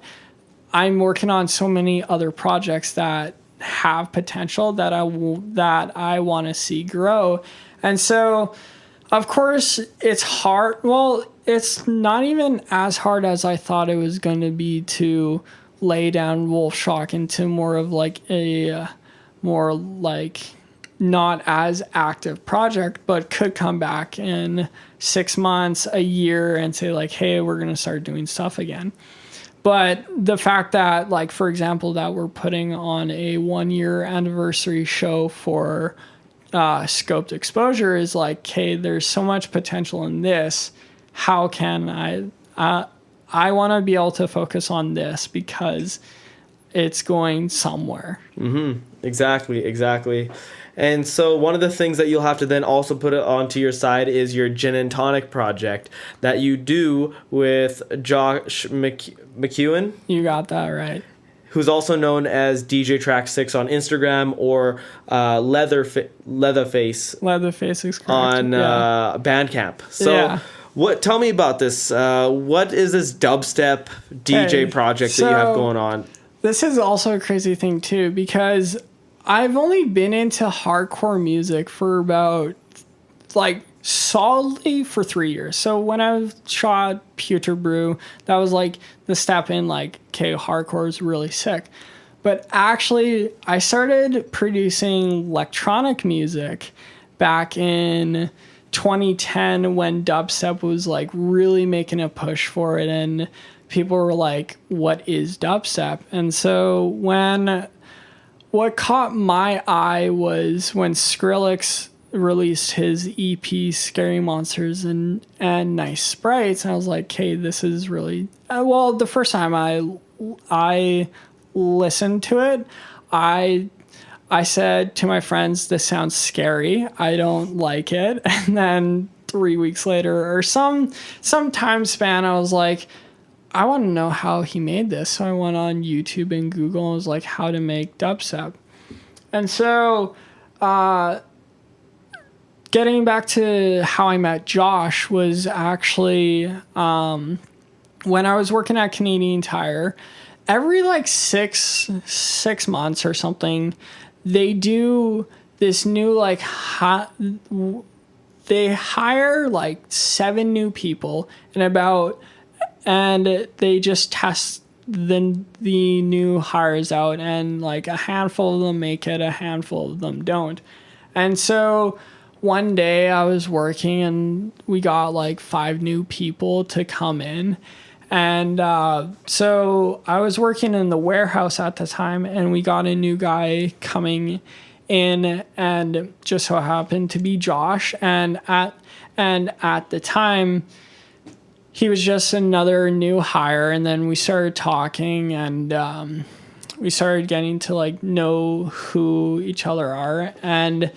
I'm working on so many other projects that have potential that I want to see grow. And so, of course, it's hard. Well, it's not even as hard as I thought it was going to be to lay down Wolfshock into more of like a more like not as active project, but could come back in 6 months, a year, and say like, hey, we're going to start doing stuff again. But the fact that, like, for example, that we're putting on a 1-year anniversary show for Scoped Exposure is like, okay, there's so much potential in this. How can I want to be able to focus on this because it's going somewhere. Exactly. And so one of the things that you'll have to then also put it onto your side is your gin and tonic project that you do with Josh McEwen. You got that right. Who's also known as DJ Track 6 on Instagram, or Leatherface Leatherface is correct. on Bandcamp. So tell me about this. What is this dubstep DJ project that you have going on? This is also a crazy thing too, because I've only been into hardcore music for about solidly for 3 years. So when I shot Pewter Brew, that was like the step in okay, hardcore is really sick. But actually, I started producing electronic music back in 2010 when dubstep was really making a push for it, and people were like, what is dubstep? And so what caught my eye was when Skrillex released his EP Scary Monsters and Nice Sprites, and I was like, hey, this is really the first time I listened to it, I said to my friends, this sounds scary, I don't like it. And then 3 weeks later, or some time span, I was like, I want to know how he made this. So I went on YouTube and Google and was like, how to make dubstep. And so getting back to how I met Josh was actually when I was working at Canadian Tire. Every 6 months or something, they do this new they hire 7 new people and they just test the new hires out, and a handful of them make it, a handful of them don't. And so one day I was working and we got 5 new people to come in. And so I was working in the warehouse at the time, and we got a new guy coming in, and just so happened to be Josh. And at the time, he was just another new hire. And then we started talking, and we started getting to know who each other are. And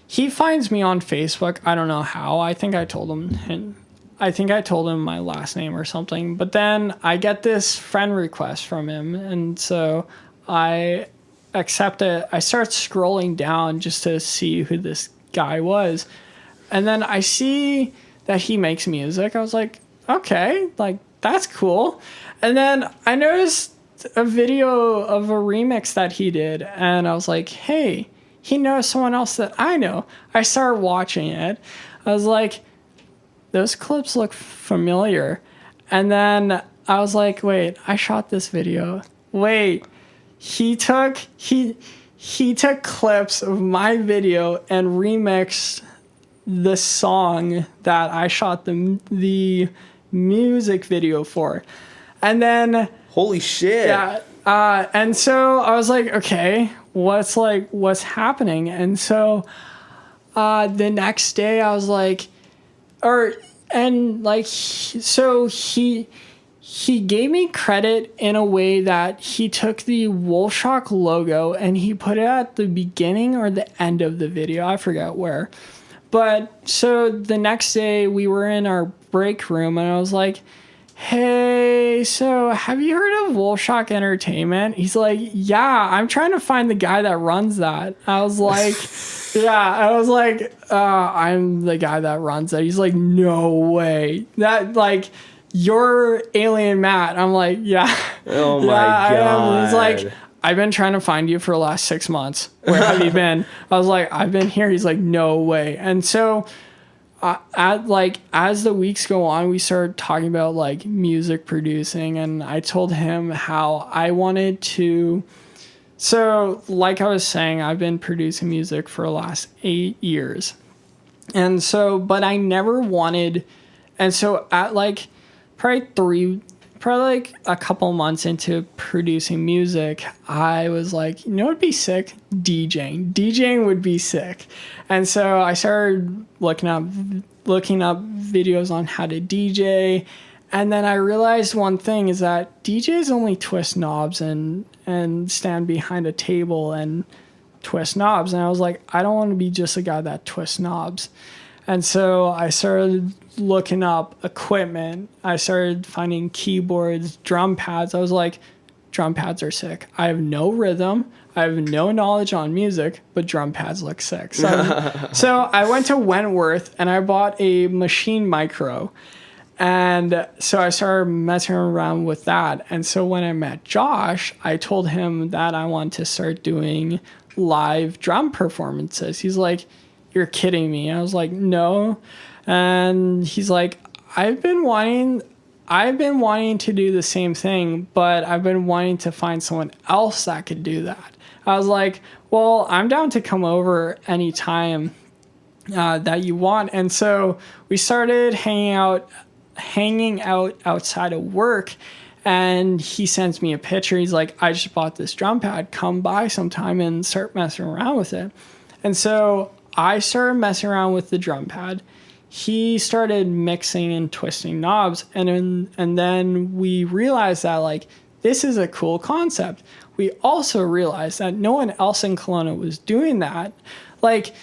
he finds me on Facebook. I don't know how. I think I told him my last name or something. But then I get this friend request from him, and so I accept it. I start scrolling down just to see who this guy was. And then I see that he makes music. I was like, okay, that's cool. And then I noticed a video of a remix that he did, and I was like, hey, he knows someone else that I know. I started watching it. I was like, those clips look familiar. And then I was like, wait, I shot this video. Wait, he took clips of my video and remixed the song that I shot the music video for. And then holy shit. Yeah. And so I was like, okay, what's happening? And so the next day I was like, so he gave me credit in a way that he took the Wolfshock logo and he put it at the beginning or the end of the video. I forgot where. But so the next day we were in our break room, and I was like, hey, so have you heard of Wolfshock Entertainment? He's like, yeah, I'm trying to find the guy that runs that. I was like, I'm the guy that runs that. He's like, no way. That, you're 4lienMatt. I'm like, yeah. Oh my God. He's like, I've been trying to find you for the last 6 months. Where have you been? I was like, I've been here. He's like, no way. And so as the weeks go on, we started talking about music producing, and I told him how I wanted to. So like I was saying, I've been producing music for the last 8 years. And so, but I never wanted, and so at probably a couple months into producing music, I was like, you know what would be sick? DJing would be sick. And so I started looking up videos on how to DJ, And then I realized one thing is that DJs only twist knobs and stand behind a table and twist knobs. And I was like, I don't want to be just a guy that twists knobs. And so I started looking up equipment. I started finding keyboards, drum pads. I was like, drum pads are sick. I have no rhythm. I have no knowledge on music, but drum pads look sick. So I went to Wentworth and I bought a Machine Micro. And so I started messing around with that. And so when I met Josh, I told him that I want to start doing live drum performances. He's like, you're kidding me. I was like, no. And he's like, I've been wanting to do the same thing, but I've been wanting to find someone else that could do that. I was like, well, I'm down to come over anytime that you want. And so we started hanging out outside of work, and he sends me a picture. He's like, I just bought this drum pad. Come by sometime and start messing around with it. And so I started messing around with the drum pad. He started mixing and twisting knobs, and then we realized that like this is a cool concept. We also realized that no one else in Kelowna was doing that. Like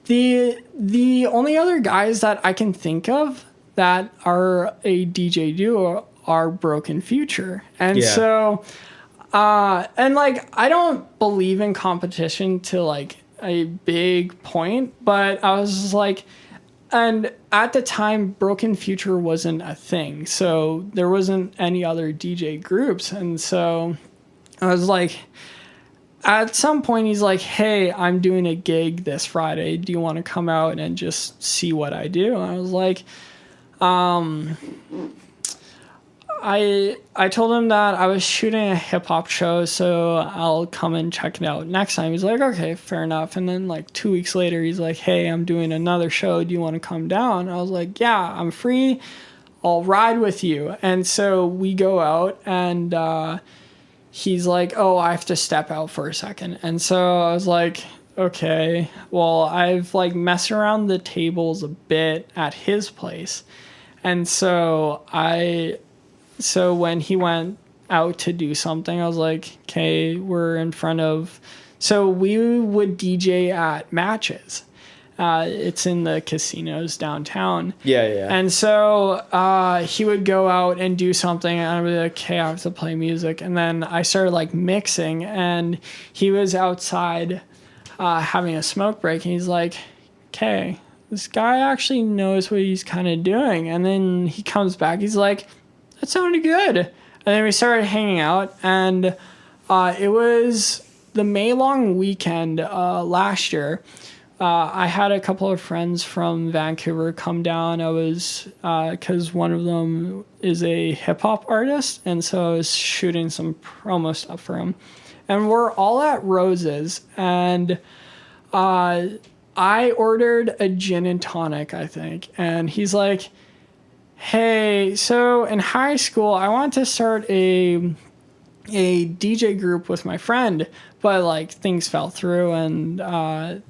the only other guys that I can think of that are a DJ duo are Broken Future. And so and like I don't believe in competition to like a big point, but I was just like, and at the time Broken Future wasn't a thing, so there wasn't any other DJ groups. And so I was like, at some point he's like, hey, I'm doing a gig this Friday, do you want to come out and just see what I do? And I was like, I told him that I was shooting a hip hop show, so I'll come and check it out next time. He's like, okay, fair enough. And then like 2 weeks later, he's like, hey, I'm doing another show. Do you want to come down? I was like, yeah, I'm free. I'll ride with you. And so we go out, and he's like, oh, I have to step out for a second. And so I was like, okay, well, I've like messed around the tables a bit at his place. And so when he went out to do something, I was like, okay, we're in front of, so we would DJ at matches. It's in the casinos downtown. Yeah. And so he would go out and do something, and I'd be like, okay, I have to play music. And then I started like mixing, and he was outside having a smoke break, and he's like, okay, this guy actually knows what he's kind of doing. And then he comes back, he's like, that sounded good. And then we started hanging out, and it was the May long weekend last year. I had a couple of friends from Vancouver come down. I was, because one of them is a hip hop artist, and so I was shooting some promo stuff for him. And we're all at Rose's, and I ordered a gin and tonic, I think. And he's like, hey, so in high school, I wanted to start a DJ group with my friend, but like things fell through, and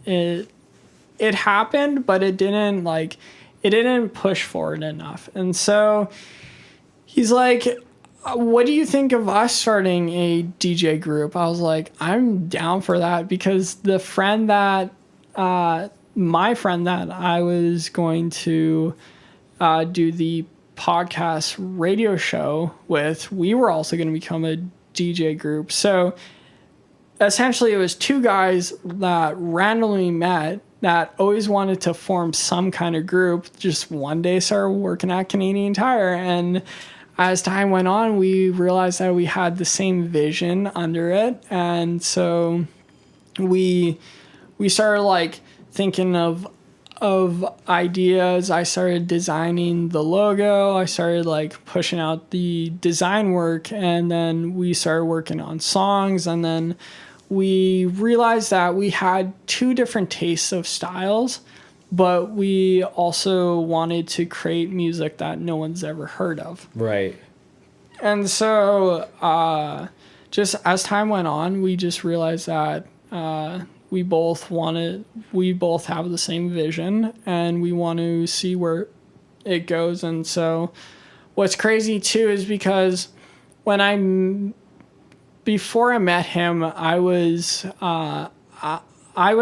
it happened, but it didn't push forward enough. And so he's like, what do you think of us starting a DJ group? I was like, I'm down for that, because the friend that my friend that I was going to do the podcast radio show with, we were also going to become a DJ group. So essentially it was two guys that randomly met that always wanted to form some kind of group, just one day started working at Canadian Tire. And as time went on, we realized that we had the same vision under it. And so we started like thinking of ideas. I started designing the logo. I started like pushing out the design work, and then we started working on songs. And then we realized that we had two different tastes of styles, but we also wanted to create music that no one's ever heard of. Right. And so just as time went on, we just realized that we both have the same vision, and we want to see where it goes. And so what's crazy too is because before I met him, I was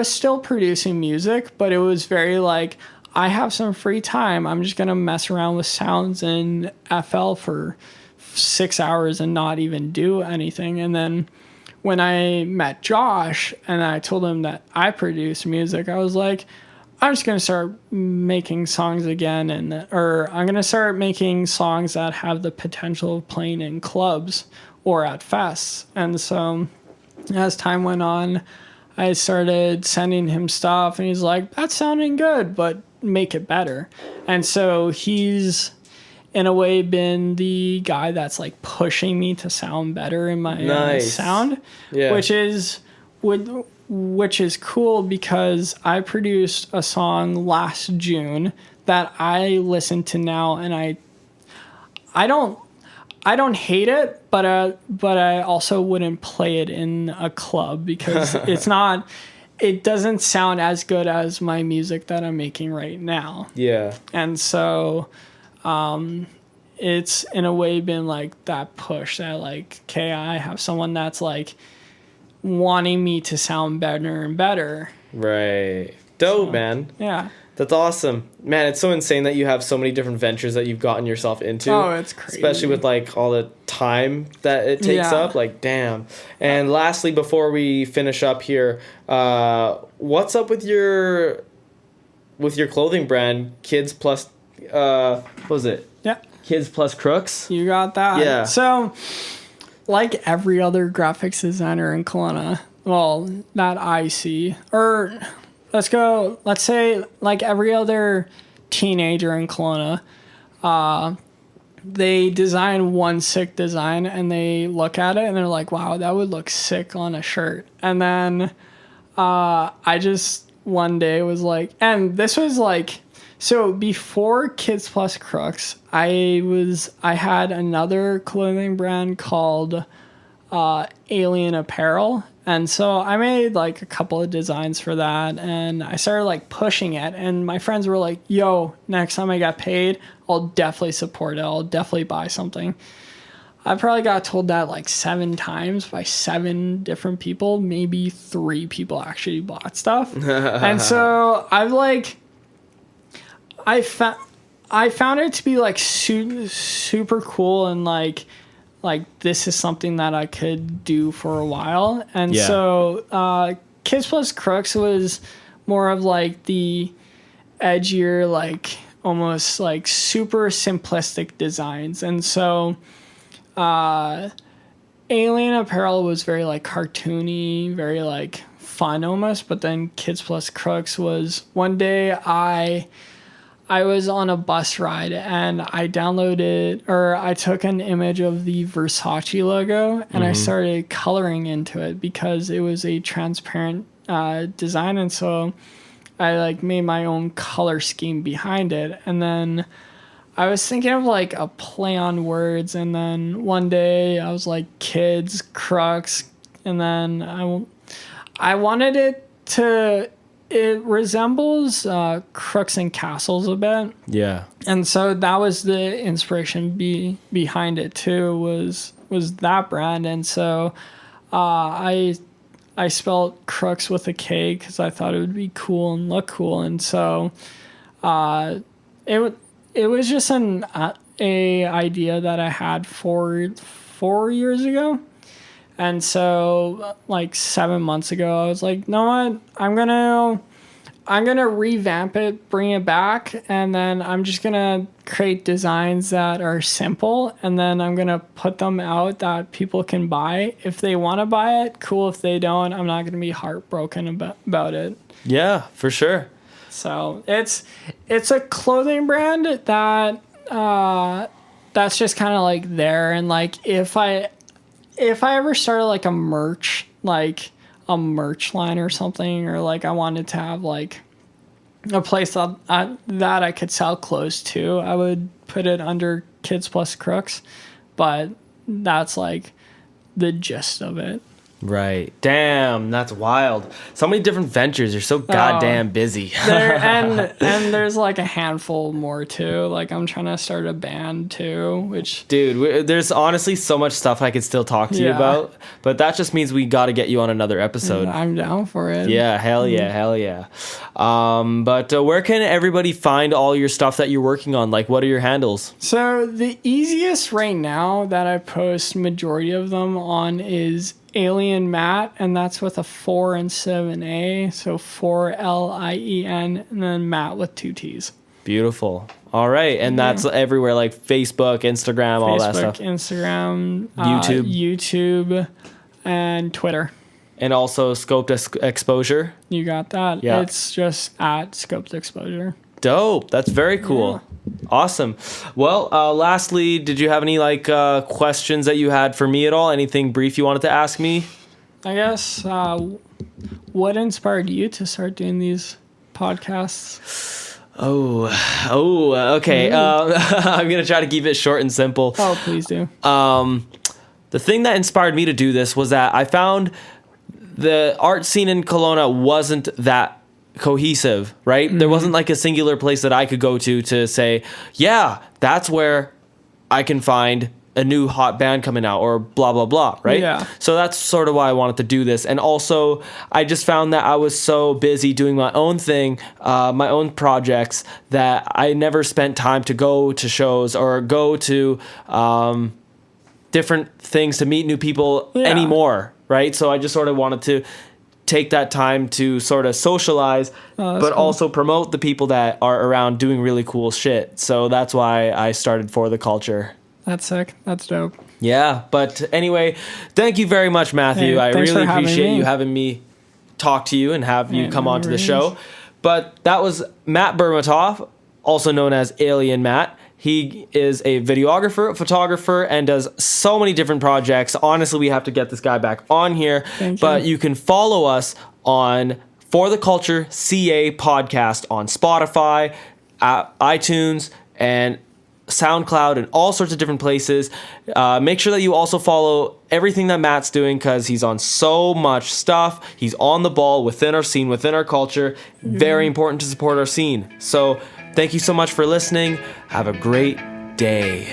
still producing music, but it was very like, I have some free time. I'm just going to mess around with sounds in FL for 6 hours and not even do anything. And then when I met Josh and I told him that I produce music, I was like, I'm just going to start making songs again, or I'm going to start making songs that have the potential of playing in clubs or at fests. And so as time went on, I started sending him stuff and he's like, that's sounding good, but make it better. And so he's in a way been the guy that's like pushing me to sound better in my sound, which is cool because I produced a song last June that I listen to now, and I don't hate it, but I also wouldn't play it in a club because it doesn't sound as good as my music that I'm making right now. Yeah. And so it's in a way been like that push that like, okay, I have someone that's like wanting me to sound better and better. Right. Dope, man. Yeah. That's awesome. Man, it's so insane that you have so many different ventures that you've gotten yourself into. Oh, it's crazy. Especially with like all the time that it takes up. Like, damn. And lastly, before we finish up here, what's up with your clothing brand, Kids Plus, what was it? Yeah. Kids Plus Crooks? You got that. Yeah. So, like every other graphics designer in Kelowna, well, that I see, or let's say like every other teenager in Kelowna, they design one sick design and they look at it and they're like, wow, that would look sick on a shirt. And then I just one day was like, and this was like, so before Kids Plus Crooks, I had another clothing brand called Alien Apparel. And so I made like a couple of designs for that and I started like pushing it. And my friends were like, yo, next time I get paid, I'll definitely support it. I'll definitely buy something. I probably got told that like 7 times by 7 different people. Maybe 3 people actually bought stuff. And so I found it to be like super cool and like this is something that I could do for a while. And so Kids Plus Crooks was more of like the edgier, like almost like super simplistic designs. And so Alien Apparel was very like cartoony, very like fun almost. But then Kids Plus Crooks was one day I was on a bus ride and I took an image of the Versace logo and I started coloring into it because it was a transparent design. And so I like made my own color scheme behind it. And then I was thinking of like a play on words. And then one day I was like Kids, Crooks. And then I wanted it resembles Crooks and Castles a bit. Yeah. And so that was the inspiration behind it too, was that brand. And so I spelled Crooks with a K because I thought it would be cool and look cool. And so it was just a idea that I had 4 years ago. And so like 7 months ago, I was like, you know what? I'm gonna revamp it, bring it back, and then I'm just gonna create designs that are simple, and then I'm gonna put them out that people can buy. If they want to buy it, cool. If they don't, I'm not gonna be heartbroken about it. Yeah, for sure. So it's a clothing brand that that's just kind of like there, and like if I ever started like a merch line or something, or like I wanted to have like a place that I could sell clothes to, I would put it under Kids Plus Crooks. But that's like the gist of it. Right. Damn, that's wild. So many different ventures. You're so goddamn busy. And there's like a handful more too. Like I'm trying to start a band too, which Dude, there's honestly so much stuff I could still talk to you about, but that just means we got to get you on another episode. I'm down for it. Yeah, hell yeah. But where can everybody find all your stuff that you're working on? Like, what are your handles? So the easiest right now that I post majority of them on is 4lienMatt, and that's with a 4 and 7A, so 4LIEN, and then Matt with 2 T's. Beautiful. All right, and that's everywhere, like Facebook, Instagram, all that stuff. Instagram, YouTube, and Twitter. And also Scoped Exposure. You got that. Yeah. It's just at Scoped Exposure. Dope. That's very cool. Yeah. Awesome. Well, lastly, did you have any questions that you had for me at all? Anything brief you wanted to ask me? I guess, what inspired you to start doing these podcasts? Okay. I'm going to try to keep it short and simple. Oh, please do. The thing that inspired me to do this was that I found the art scene in Kelowna wasn't that cohesive, right? There wasn't like a singular place that I could go to say, yeah, that's where I can find a new hot band coming out or blah, blah, blah, right? Yeah. So that's sort of why I wanted to do this. And also, I just found that I was so busy doing my own thing, my own projects, that I never spent time to go to shows or go to different things to meet new people anymore, right? So I just sort of wanted to take that time to sort of socialize, but cool. Also promote the people that are around doing really cool shit. So that's why I started For the Culture. That's sick. That's dope. Yeah, but anyway, thank you very much, Matthew. Hey, I really appreciate you having me talk to you and have you come onto the show. But that was Matt Bermatoff, also known as 4lienMatt. He is a videographer, photographer, and does so many different projects. Honestly, we have to get this guy back on here. But you can follow us on For the Culture CA podcast on Spotify, iTunes, and SoundCloud, and all sorts of different places. Make sure that you also follow everything that Matt's doing, because he's on so much stuff. He's on the ball within our scene, within our culture. Very important to support our scene. So thank you so much for listening. Have a great day.